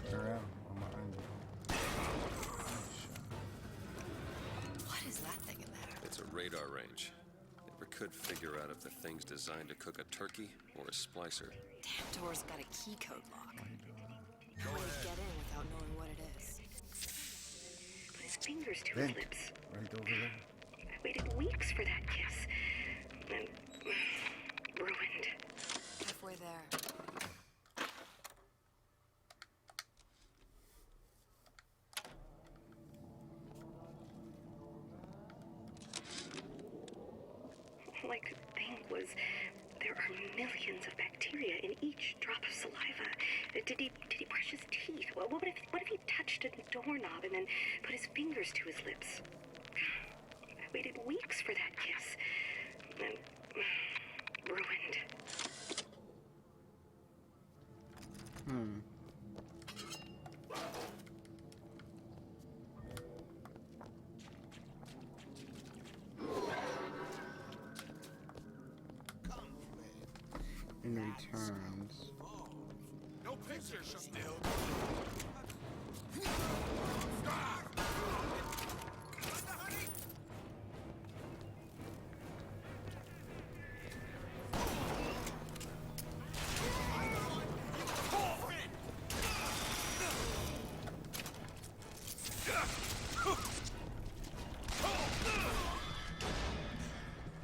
Turn around. I'm behind you. What is that thing in there? It's a radar range. It could figure out if the thing's designed to cook a turkey or a splicer. Damn door's got a key code lock. How would it get in without knowing what it is? Put his fingers to his lips. Right over there. I waited weeks for that kiss. And ruined. Halfway there. All I could think was, there are millions of bacteria in each drop of saliva. Did he brush his teeth? What if he touched a doorknob and then put his fingers to his lips? I waited weeks for that kiss. And ruined. In returns. No pictures still.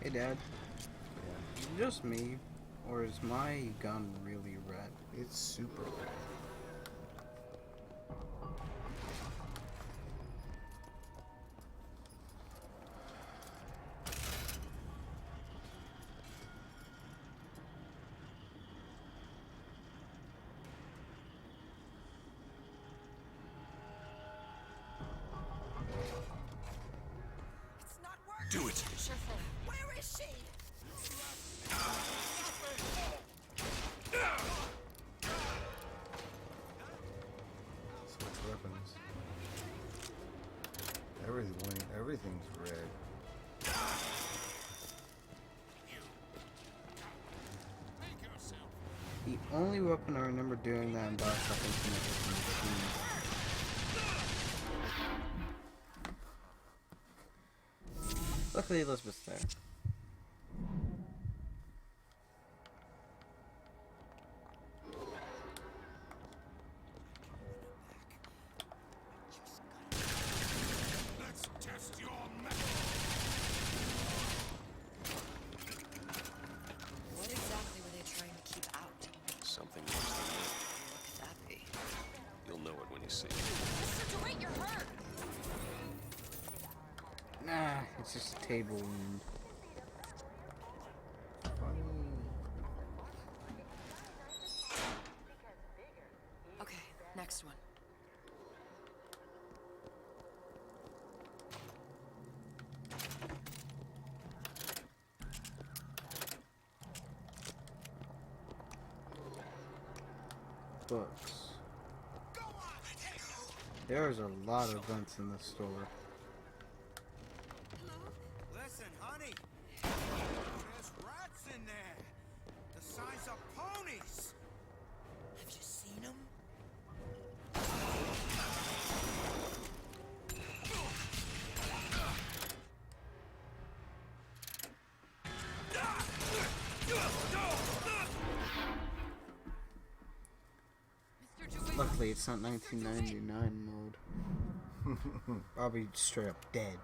Hey, Dad. Is it just me, or is my gun really red? It's super red. Do it. Sure thing. Where is she? Switch weapons. Everything's red. The only weapon I remember doing that in bioshock Infinite was the machine. Luckily, Elizabeth's there. Let's test your metal. What exactly were they trying to keep out? Something worse than that. What could that be? You'll know it when you see it. Mr. DeWitt, you're hurt. Nah, it's just a table wound. Okay, next one. Books. There's a lot of vents in this store. Listen, honey. There's rats in there. The size of ponies. Have you seen them? Luckily, it's not 1999 mode. I'll be straight up dead.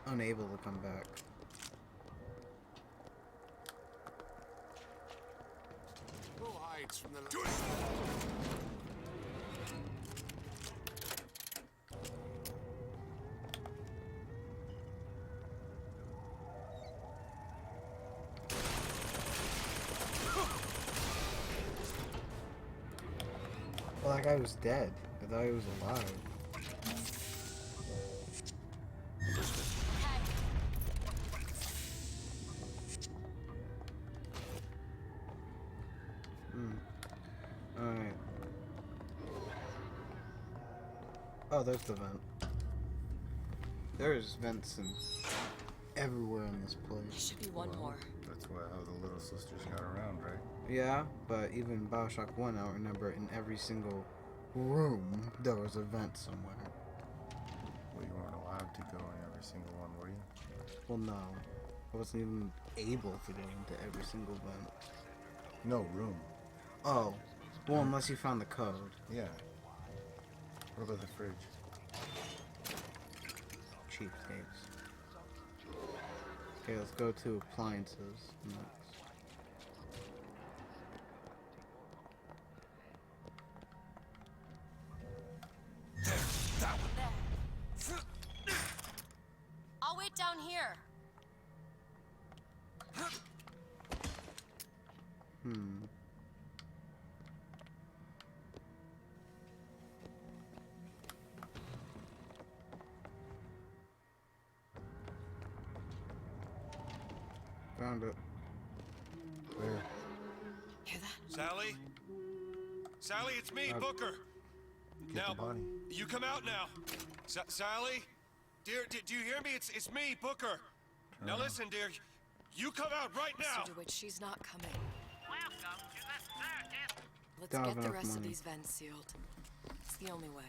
Unable to come back. Who hides from the Well, that guy was dead. I thought he was alive. Alright. Oh, there's the vent. There's vents everywhere in this There place. should be one more. That's how the little sisters got around, right? Yeah, but even Bioshock 1, I remember in every single room there was a vent somewhere. Well, you weren't allowed to go in every single one, were you? Well, no. I wasn't even able to go into every single vent. No room. Oh. Well, unless you found the code. Yeah. What about the fridge? Cheapskates. Okay, let's go to appliances next. I'll wait down here. Found it. Where? Hear that? Sally? Sally, it's me, Booker. Get Now, the body. you come out now. Sally? Dear, do you hear me? It's me, Booker. Now listen, dear. You come out right now. Mr. DeWitt, she's not coming. Welcome to the circus. Let's Don't have get the enough rest of money. these vents sealed. It's the only way.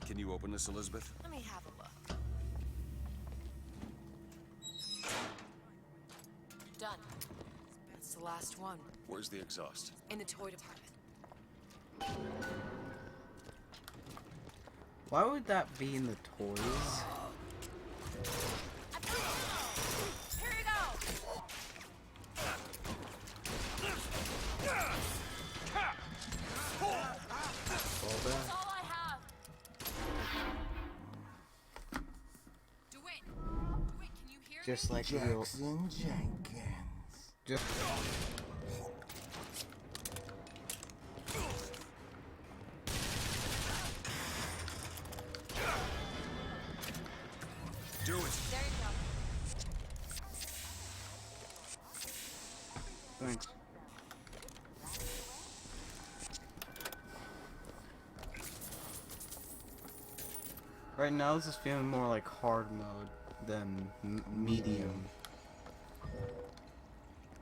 Can you open this, Elizabeth? Let me have a look. Done. That's the last one. Where's the exhaust? In the toy department. Why would that be in the toys? Here you go! All that? That's all I have! DeWitt! DeWitt, can you hear Just me? like real. Jackson Jenkins. Just. Do it. There you go. Thanks. Right now, this is feeling more like hard mode than medium.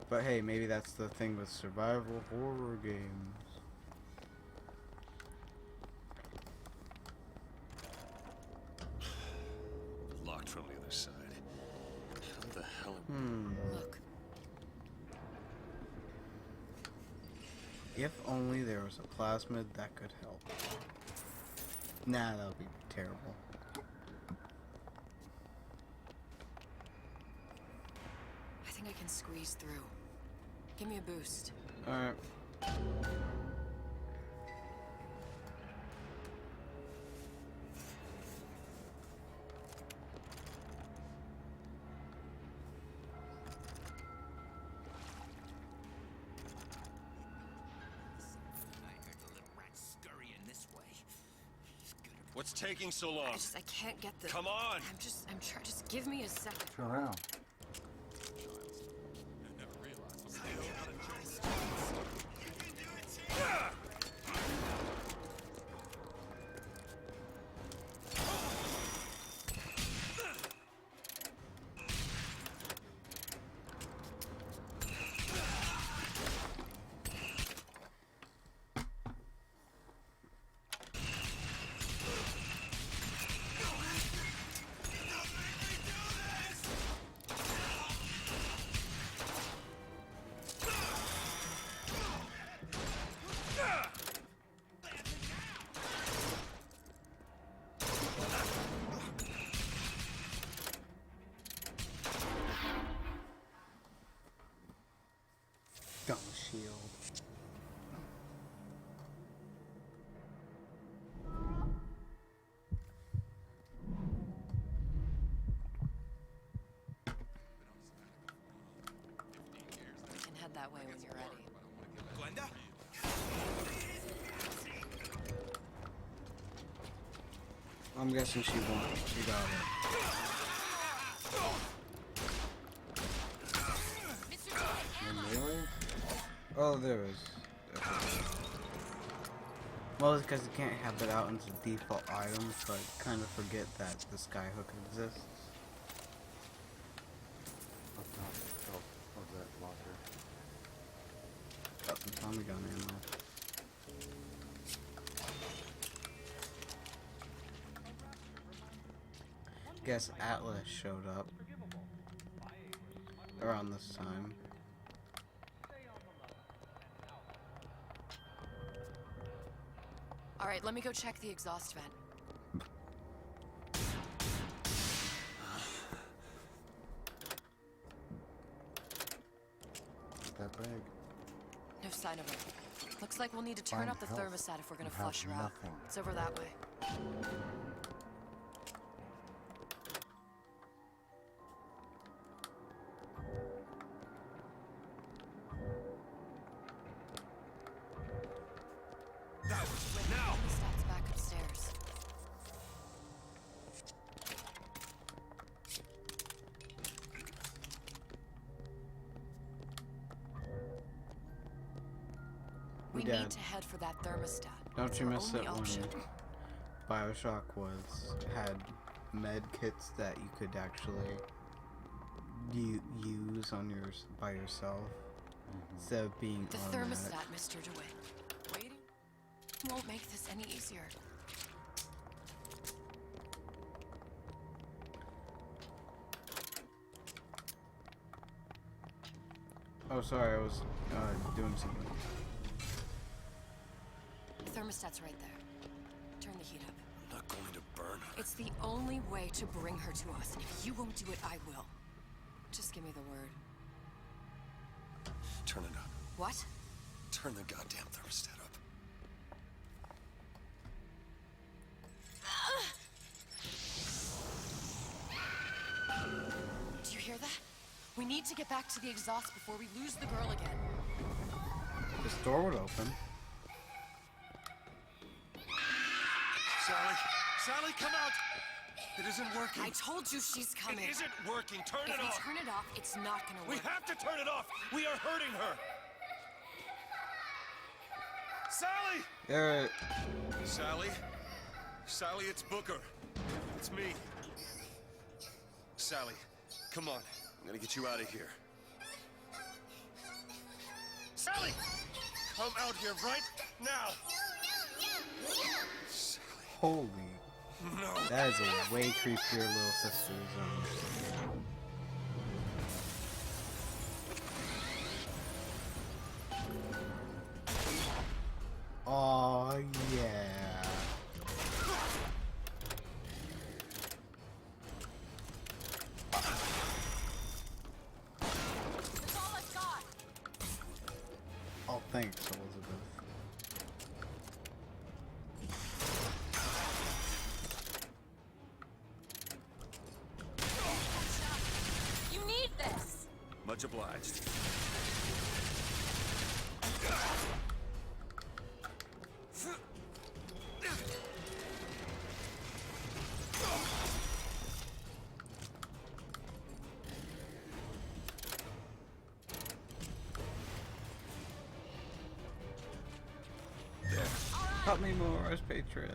But hey, maybe that's the thing with survival horror games. Locked from the other side. How the hell? Look. If only there was a plasmid that could help. Nah, that would be terrible. I think I can squeeze through. Give me a boost. Alright. What's taking so long? I can't get the... Come on! I'm trying, just give me a second. Turn around. Gum shield. We can head that way when you're ready. Glenda? I'm guessing she won. She got it. Oh, there is. Well, it's because you can't have it out into default items, so I kind of forget that the skyhook exists. Of that locker. Got some Tommy gun ammo. guess Atlas showed up around this time. All right, let me go check the exhaust vent. That bag. No sign of it. Looks like we'll need to turn up the thermostat if we're gonna flush her out. It's over that way. Now! Thermostat's back upstairs. We need to head for that thermostat. Don't you miss it option. when Bioshock had med kits that you could actually use on by yourself instead of being the automatic. thermostat, Mr. DeWitt. Waiting won't make this any easier. Oh, sorry, I was doing something. The thermostat's right there. Turn the heat up. I'm not going to burn her. It's the only way to bring her to us, and if you won't do it, I will. Just give me the word. Turn it up. What? Turn the goddamn thermostat up. Do you hear that? We need to get back to the exhaust before we lose the girl again. This door would open. Sally! Sally, come out! It isn't working. I told you she's coming. It isn't working. Turn it If we off. turn it off, it's not gonna work. We have to turn it off. We are hurting her. Sally! Sally? Sally, it's Booker. It's me. Sally, come on. I'm gonna get you out of here. Sally! Come out here right now! Sally. Holy. No. That is a way creepier little sister zone. Oh yeah. That's all I've got. Oh, thanks, Elizabeth. You need this. Much obliged. Help me more, as Patriot.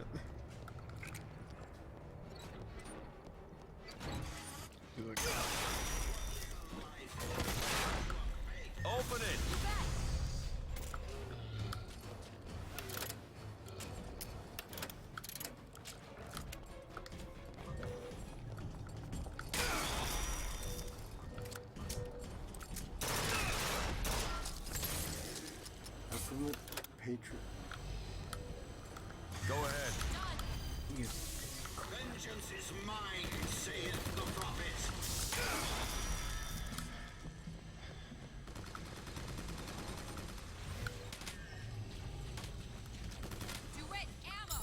Open it! Ultimate Patriot. Go ahead. Vengeance is mine, saith the prophet. Dewitt, ammo.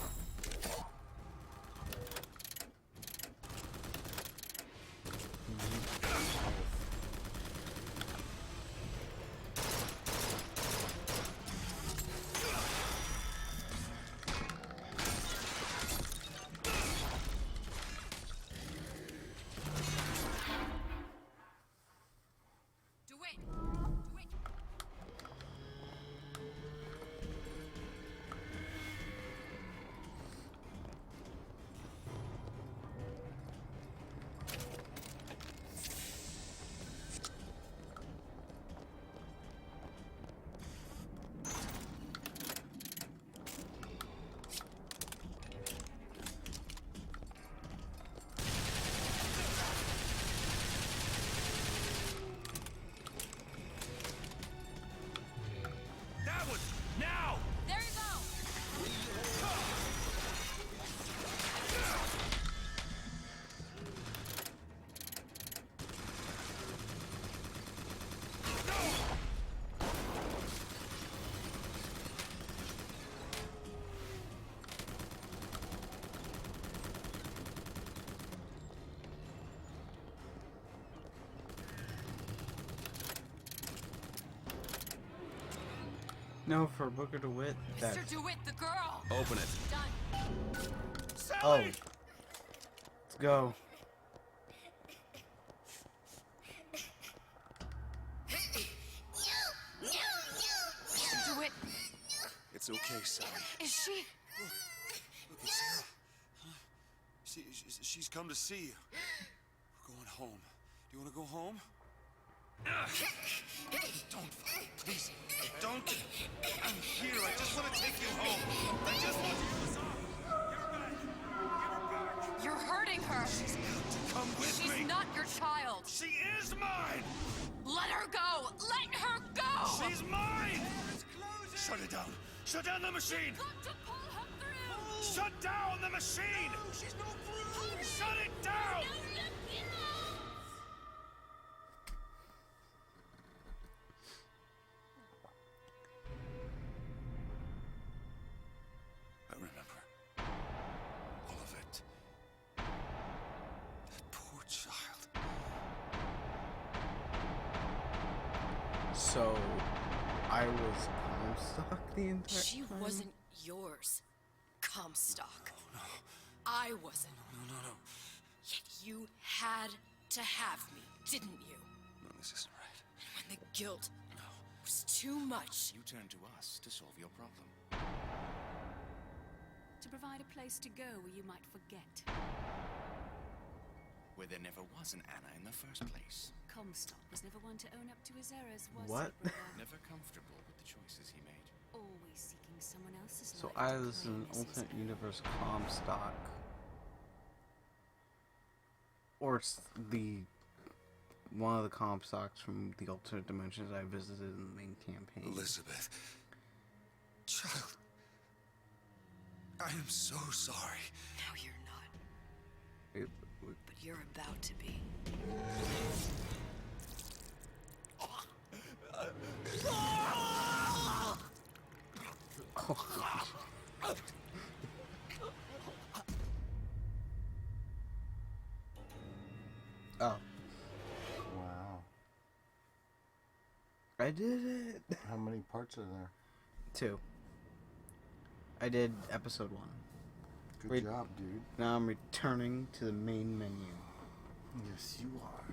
No, for Booker DeWitt. Mr. DeWitt, the girl! Open it. Done. Oh. Let's go. Mr. DeWitt, It's okay, Sally. is she? Look, it's Sarah. She's come to see you. We're going home. Do you want to go home? Don't, please, don't. I'm here. I just want to take you home. I just want you to stop. You're hurting her. She's got to come with me. She's not your child. She is mine. Let her go. Let her go. She's mine. Shut it down. Shut down the machine. Got to pull her through. Shut down the machine. No, she's no proof. Shut it down. I remember all of it. That poor child. So, I was Comstock the entire She time? wasn't yours, Comstock. No. I wasn't. No. Yet you had to have me, didn't you? No, this isn't right. And when the guilt was too much, You turn to us to solve your problem. To provide a place to go where you might forget. Where there never was an Anna in the first place. Comstock was never one to own up to his errors, was What? he, brother? Never comfortable with the choices he made. Always seeking someone else's So life I to was claim an as his alternate own. universe Comstock. Or it's the one of the Comstocks from the alternate dimensions I visited in the main campaign. Elizabeth. Child. I am so sorry. no, you're not. But you're about to be. Oh. Wow. I did it! How many parts are there? 2. I did episode 1. Good job, dude. Now I'm returning to the main menu. Yes, you are.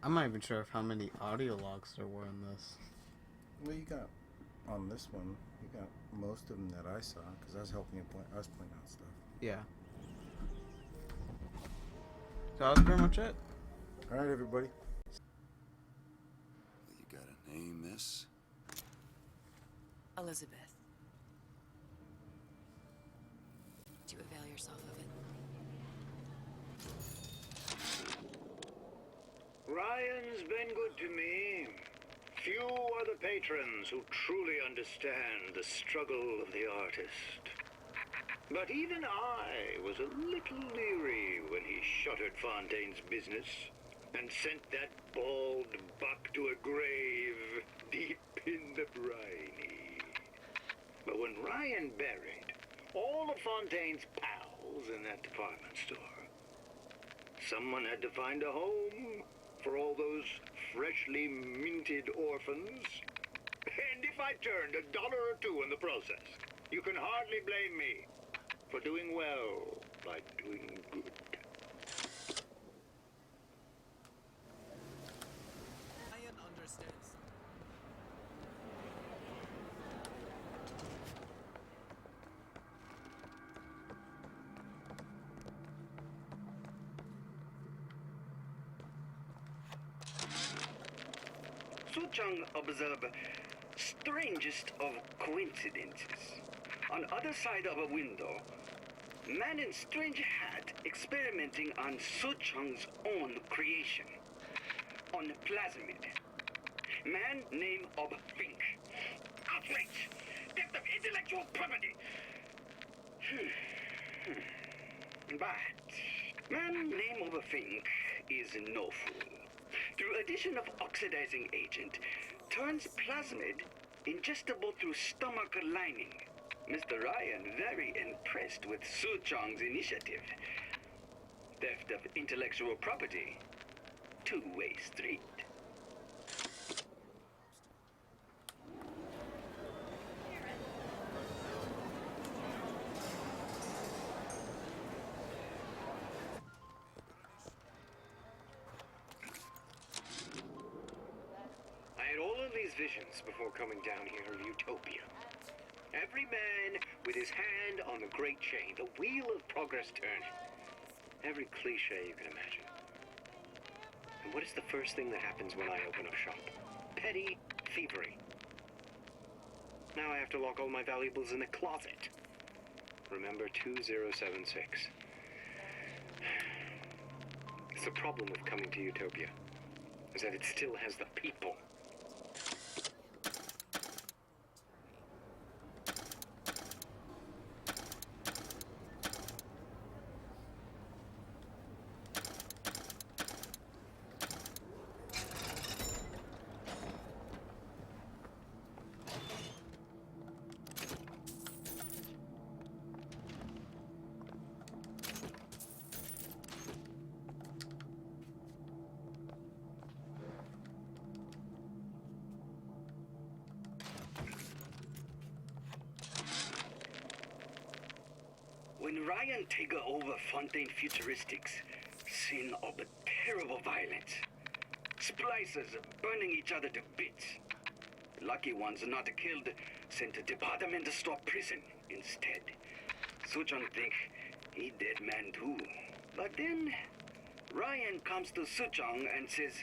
I'm not even sure of how many audio logs there were in this. Well, you got on this one. You got most of them that I saw because I was helping you point. I was pointing out stuff. Yeah. So that's pretty much it. All right, everybody. You gotta name this? Elizabeth. Do you avail yourself of it? Ryan's been good to me. Few are the patrons who truly understand the struggle of the artist. But even I was a little leery when he shuttered Fontaine's business and sent that bald buck to a grave deep in the briny. But when Ryan buried all of Fontaine's pals in that department store, someone had to find a home for all those freshly minted orphans. And if I turned $1 or 2 in the process, you can hardly blame me for doing well by doing good. Ryan understands. Suchang observed strangest of coincidences. On other side of a window, man in strange hat experimenting on Suchang's own creation. On plasmid. Man name of Fink. Outrage! Theft of intellectual property! But man name of Fink is no fool. Through addition of oxidizing agent, turns plasmid ingestible through stomach lining. Mr. Ryan very impressed with Su Chong's initiative. Theft of intellectual property, two-way street. these visions before coming down here of Utopia. Every man with his hand on the great chain, the wheel of progress turning. Every cliche you can imagine. And what is the first thing that happens when I open up shop? Petty thievery. Now I have to lock all my valuables in the closet. Remember 2076. It's the problem with coming to Utopia, is that it still has the people. When Ryan take over Fontaine Futuristics, scene of a terrible violence. Splicers burning each other to bits. Lucky ones not killed, sent to department store prison instead. Suchong think he dead man too. But then, Ryan comes to Suchong and says,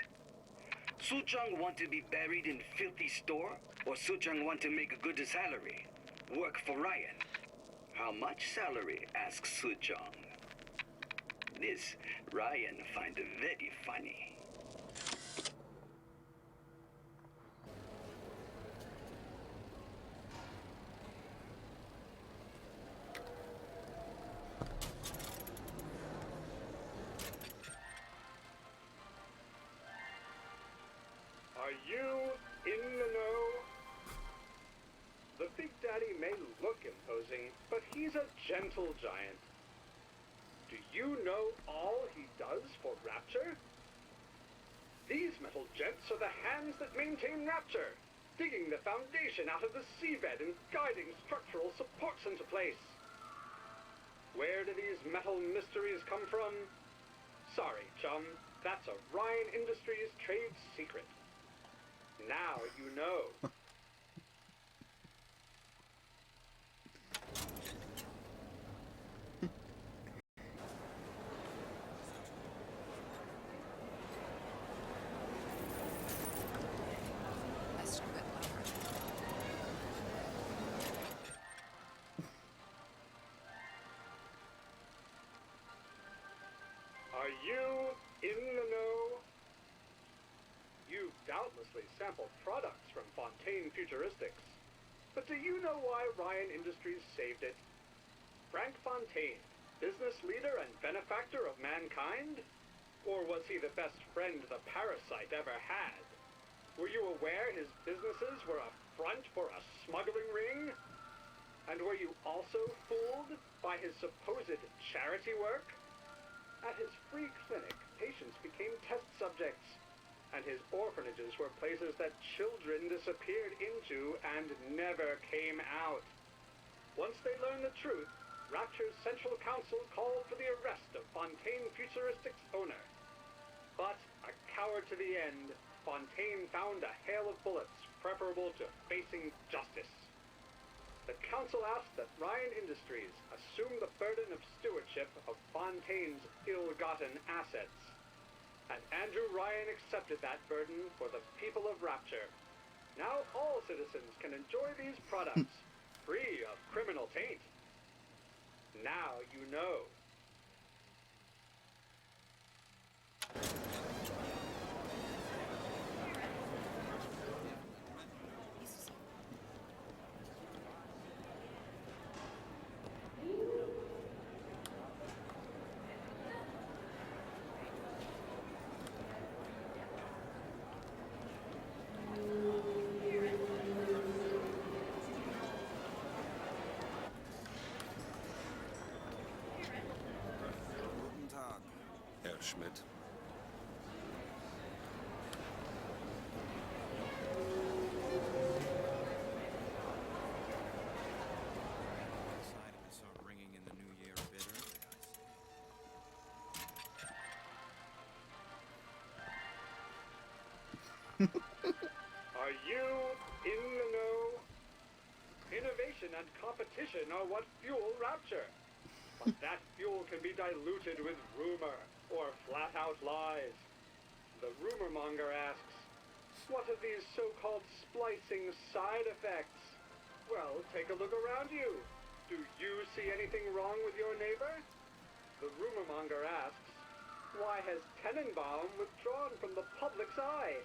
Suchong want to be buried in filthy store, or Suchong want to make a good salary? Work for Ryan. How much salary? Asks Suchong. This Ryan find very funny. Are you in the know? The Big Daddy may look imposing, but he's a gentle giant. Do you know all he does for Rapture? These metal jets are the hands that maintain Rapture, digging the foundation out of the seabed and guiding structural supports into place. Where do these metal mysteries come from? Sorry, chum, that's a Ryan Industries trade secret. Now you know. Are you in the know? You've doubtlessly sampled products from Fontaine Futuristics. But do you know why Ryan Industries saved it? Frank Fontaine, business leader and benefactor of mankind? Or was he the best friend the parasite ever had? Were you aware his businesses were a front for a smuggling ring? And were you also fooled by his supposed charity work? At his free clinic, patients became test subjects, and his orphanages were places that children disappeared into and never came out. Once they learned the truth, Rapture's Central Council called for the arrest of Fontaine Futuristics' owner. But, a coward to the end, Fontaine found a hail of bullets preferable to facing justice. The council asked that Ryan Industries assume the burden of stewardship of Fontaine's ill-gotten assets. And Andrew Ryan accepted that burden for the people of Rapture. Now all citizens can enjoy these products, free of criminal taint. Now you know. Herr Schmidt. Decided to start ringing in the new year a bit early, I see. Are you in the know? Innovation and competition are what fuel rapture. But that fuel can be diluted with rumor or flat-out lies. The rumor monger asks, what are these so-called splicing side effects? Well, take a look around you. Do you see anything wrong with your neighbor? The rumor monger asks, why has Tenenbaum withdrawn from the public's eye?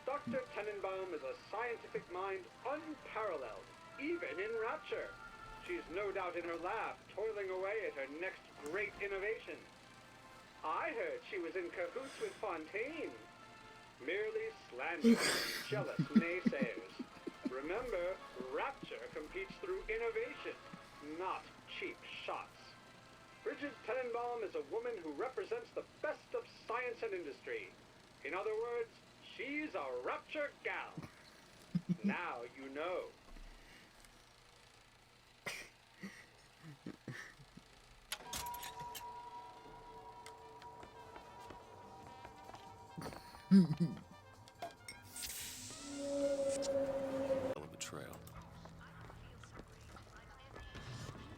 Dr. Tenenbaum is a scientific mind unparalleled, even in rapture. She's no doubt in her lab, toiling away at her next great innovation. I heard she was in cahoots with Fontaine. Merely slanderous, jealous naysayers. Remember, rapture competes through innovation, not cheap shots. Bridget Tenenbaum is a woman who represents the best of science and industry. In other words, she's a rapture gal. Now you know. Betrayal.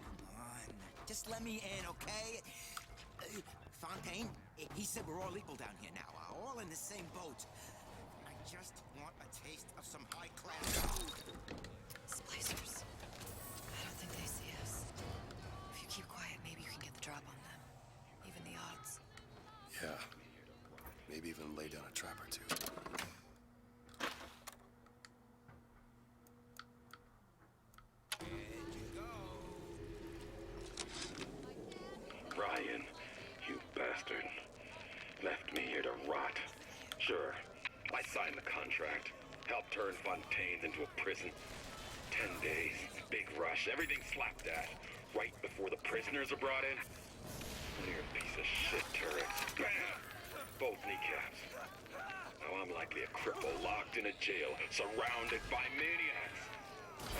Come on, just let me in, okay? Fontaine, he said we're all equal down here now, all in the same boat. I just want a taste of some high-class food. Splicers. I don't think they see us. If you keep quiet, maybe you can get the drop on them. Even the odds. Yeah. Maybe even lay down a trap or two. Ryan, you bastard. Left me here to rot. Sure, I signed the contract. Helped turn Fontaine's into a prison. 10 days, big rush, everything slapped at. Right before the prisoners are brought in. Near piece of shit turret. Bam! Both kneecaps. Now I'm likely a cripple locked in a jail, surrounded by maniacs.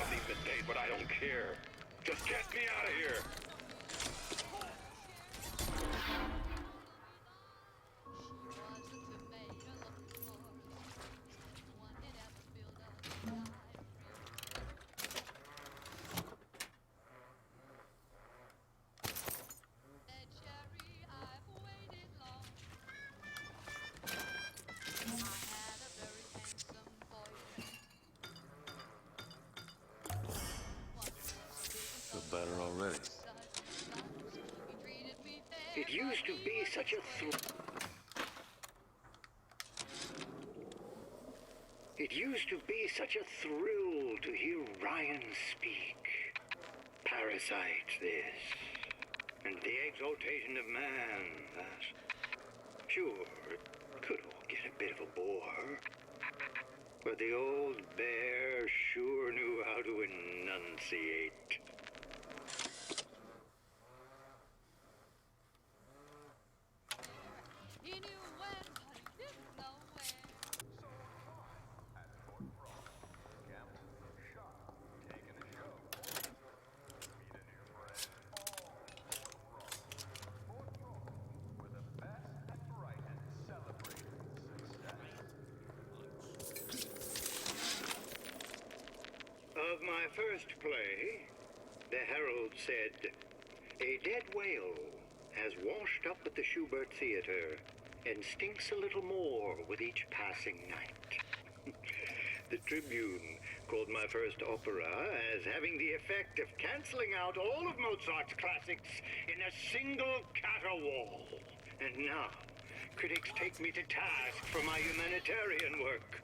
I've even been paid, but I don't care. Just get me out of here. Feel better already. It used to be such a It used to be such a thrill to hear Ryan speak. Parasite, this. And the exaltation of man, that. Sure, it could all get a bit of a bore. But the old bear sure knew how to enunciate. Of my first play, the Herald said, a dead whale has washed up at the Schubert Theater and stinks a little more with each passing night. The Tribune called my first opera as having the effect of canceling out all of Mozart's classics in a single caterwaul. And now, critics take me to task for my humanitarian work.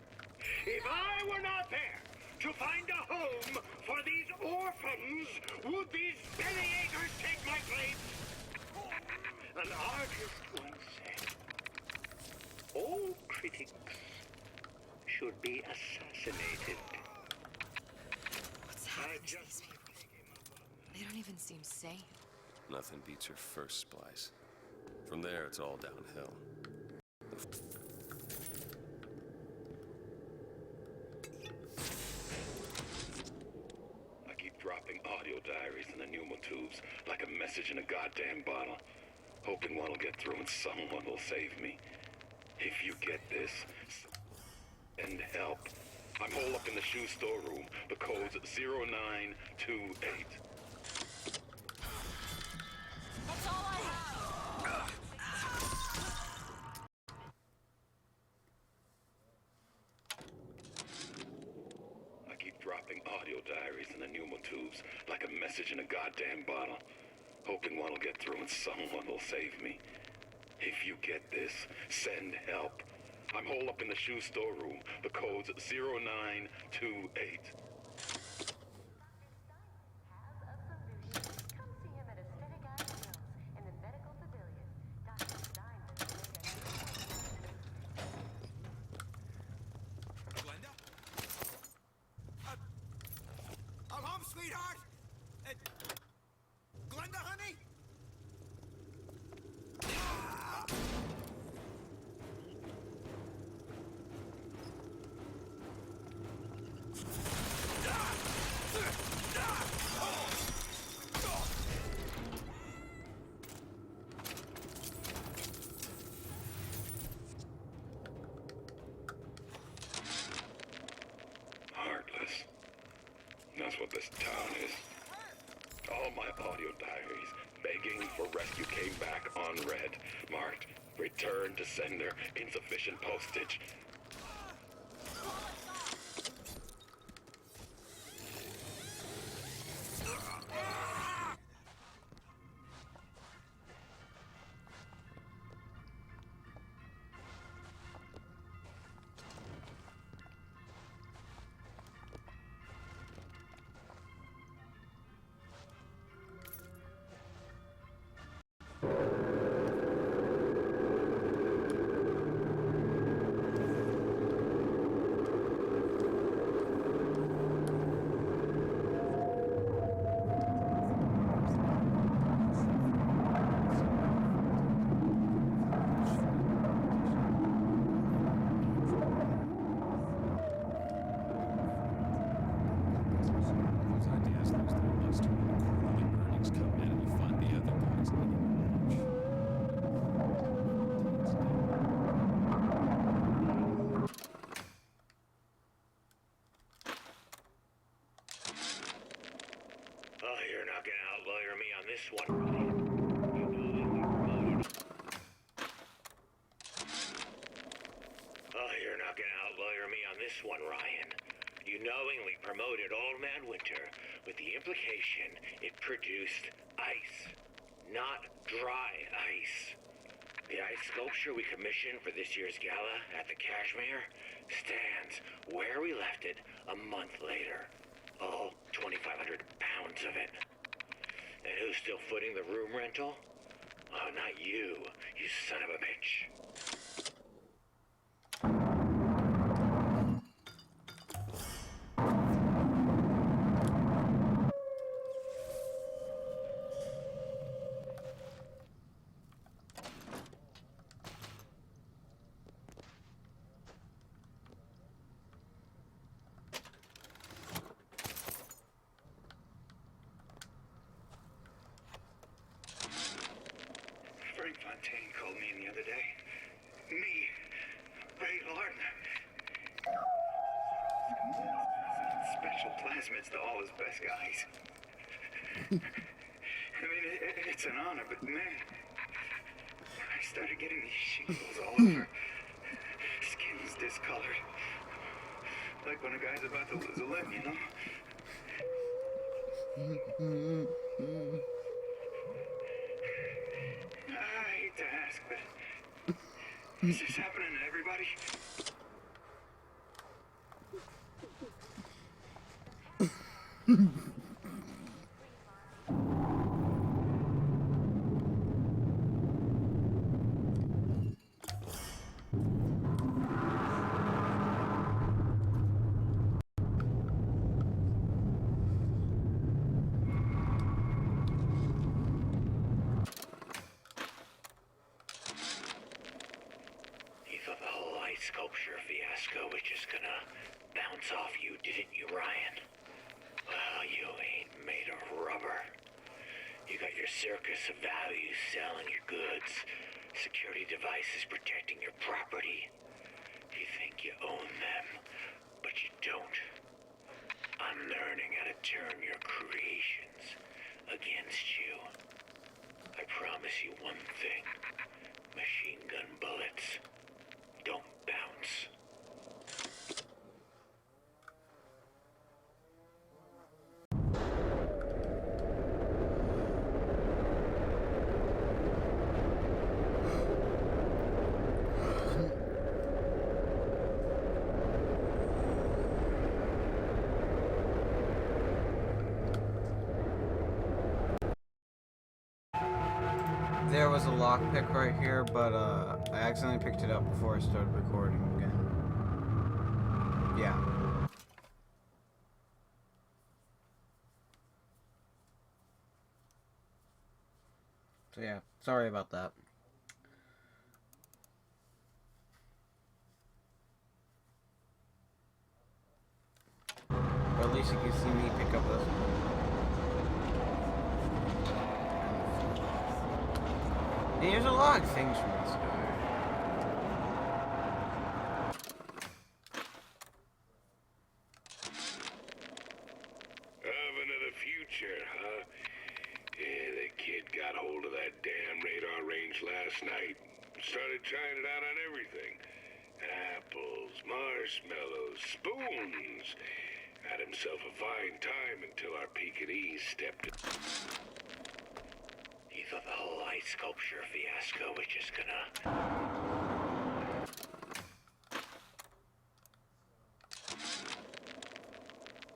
If I were not there to find a home for these orphans, would these bellyachers take my place? An artist once said, all critics should be assassinated. What's happening to these people? They don't even seem sane. Nothing beats your first splice. From there, it's all downhill. I keep dropping audio diaries in the pneumo tubes like a message in a goddamn bottle, hoping one will get through and someone will save me. If you get this, and help. I'm holed up in the shoe storeroom. The code's 0928. That's all I have. I keep dropping audio diaries in the pneumo tubes like a message in a goddamn bottle, hoping one will get through and someone will save me. If you get this, send help. I'm holed up in the shoe storeroom. The code's 0928. I'm home, sweetheart! Glenda, honey? Heartless. That's what this town is. All my audio diaries begging for rescue came back unread, marked return to sender, insufficient postage. Oh, you're not gonna outlawyer me on this one, Ryan. Oh, you're not gonna outlawyer me on this one, Ryan. You knowingly promoted Old Man Winter with the implication it produced ice, not dry ice. The ice sculpture we commissioned for this year's gala at the Kashmir stands where we left it a month later. All 2,500 pounds of it. And who's still footing the room rental? Oh, not you, you son of a bitch. Frank Fontaine called me in the other day. Me, Ray Lardner. Special plasmids to all his best guys. I mean, it's an honor, but man, I started getting these shingles all over. Skin's discolored. Like when a guy's about to lose a limb, you know? I hate to ask, but is this happening to everybody? Sculpture fiasco was just gonna bounce off you, didn't you, Ryan? Well, you ain't made of rubber. You got your circus of values selling your goods, security devices protecting your property. You think you own them, but But you don't. I'm learning how to turn your creations against you. I promise you one thing. Machine gun bullets don't bounce. There was a lockpick right here, but I accidentally picked it up before I started recording again. Yeah. So yeah, sorry about that. But at least you can see me pick up this one. There's a lot of things from this guy. Oven of the future, huh? Yeah, the kid got hold of that damn radar range last night. Started trying it out on everything. Apples, marshmallows, spoons. Had himself a fine time until our Pekingese stepped in. He thought the whole ice sculpture fiasco was just gonna...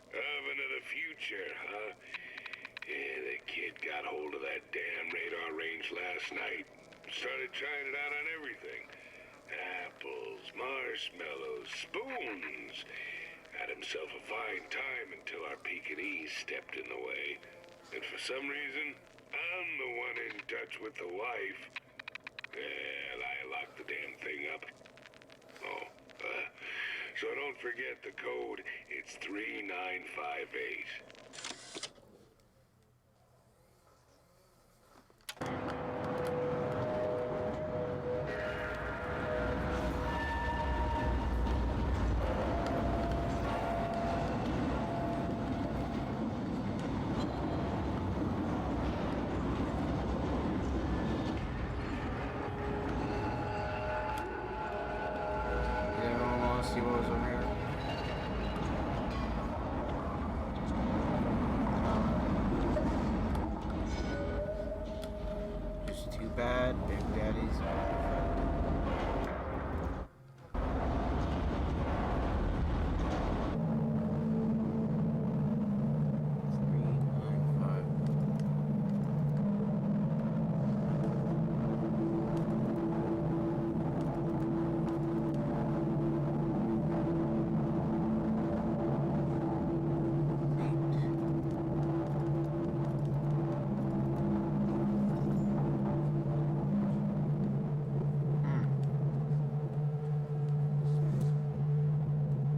Oven of the future, huh? Yeah, the kid got hold of that damn radar range last night. Started trying it out on everything. Apples, marshmallows, spoons. Had himself a fine time until our Pekingese stepped in the way. And for some reason, I'm the one in touch with the wife. Well, I locked the damn thing up. Oh, so don't forget the code. It's 3958. See what was over here? Just too bad, Big Daddy's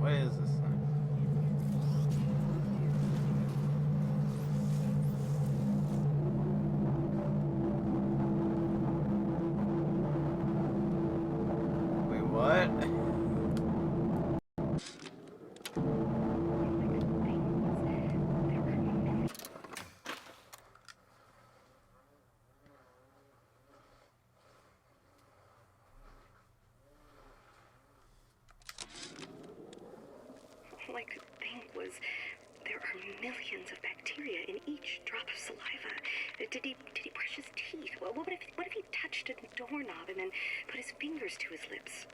What is this thing? Wait, what? All I could think was there are millions of bacteria in each drop of saliva. Did he brush his teeth? Well, what if he touched a doorknob and then put his fingers to his lips?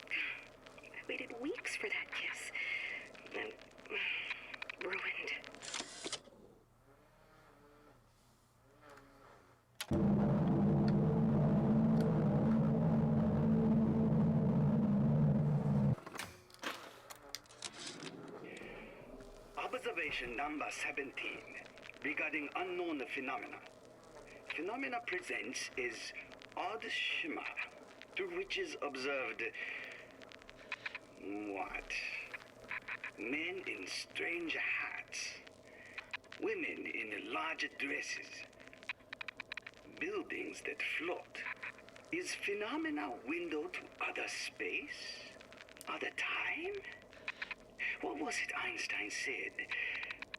I waited weeks for that kiss. And ruined. Observation number 17, regarding unknown phenomena. Phenomena presents is odd shimmer, through which is observed... what? Men in strange hats. Women in large dresses. Buildings that float. Is phenomena window to other space? Other time? What was it Einstein said?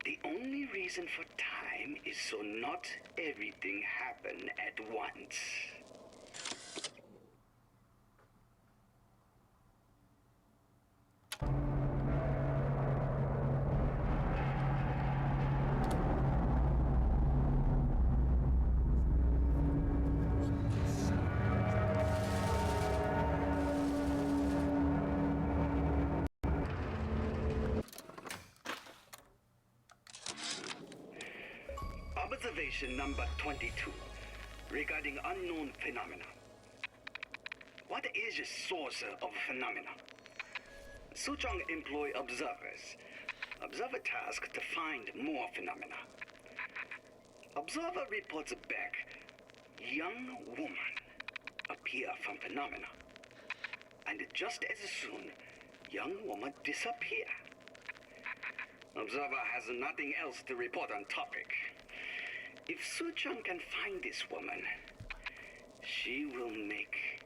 The only reason for time is so not everything happen at once. Observation number 22, regarding unknown phenomena. What is the source of phenomena? Suchong employ observers. Observer task to find more phenomena. Observer reports back, young woman appear from phenomena. And just as soon, young woman disappear. Observer has nothing else to report on topic. If Suchong can find this woman, she will make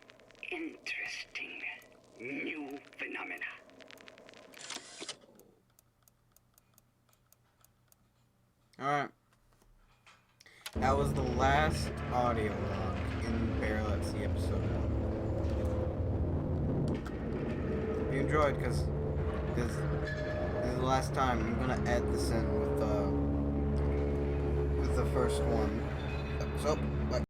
interesting new phenomena. Alright. That was the last audio log in Bear Let's See episode 1. If you enjoyed, because this is the last time, I'm gonna add this in with the first one. So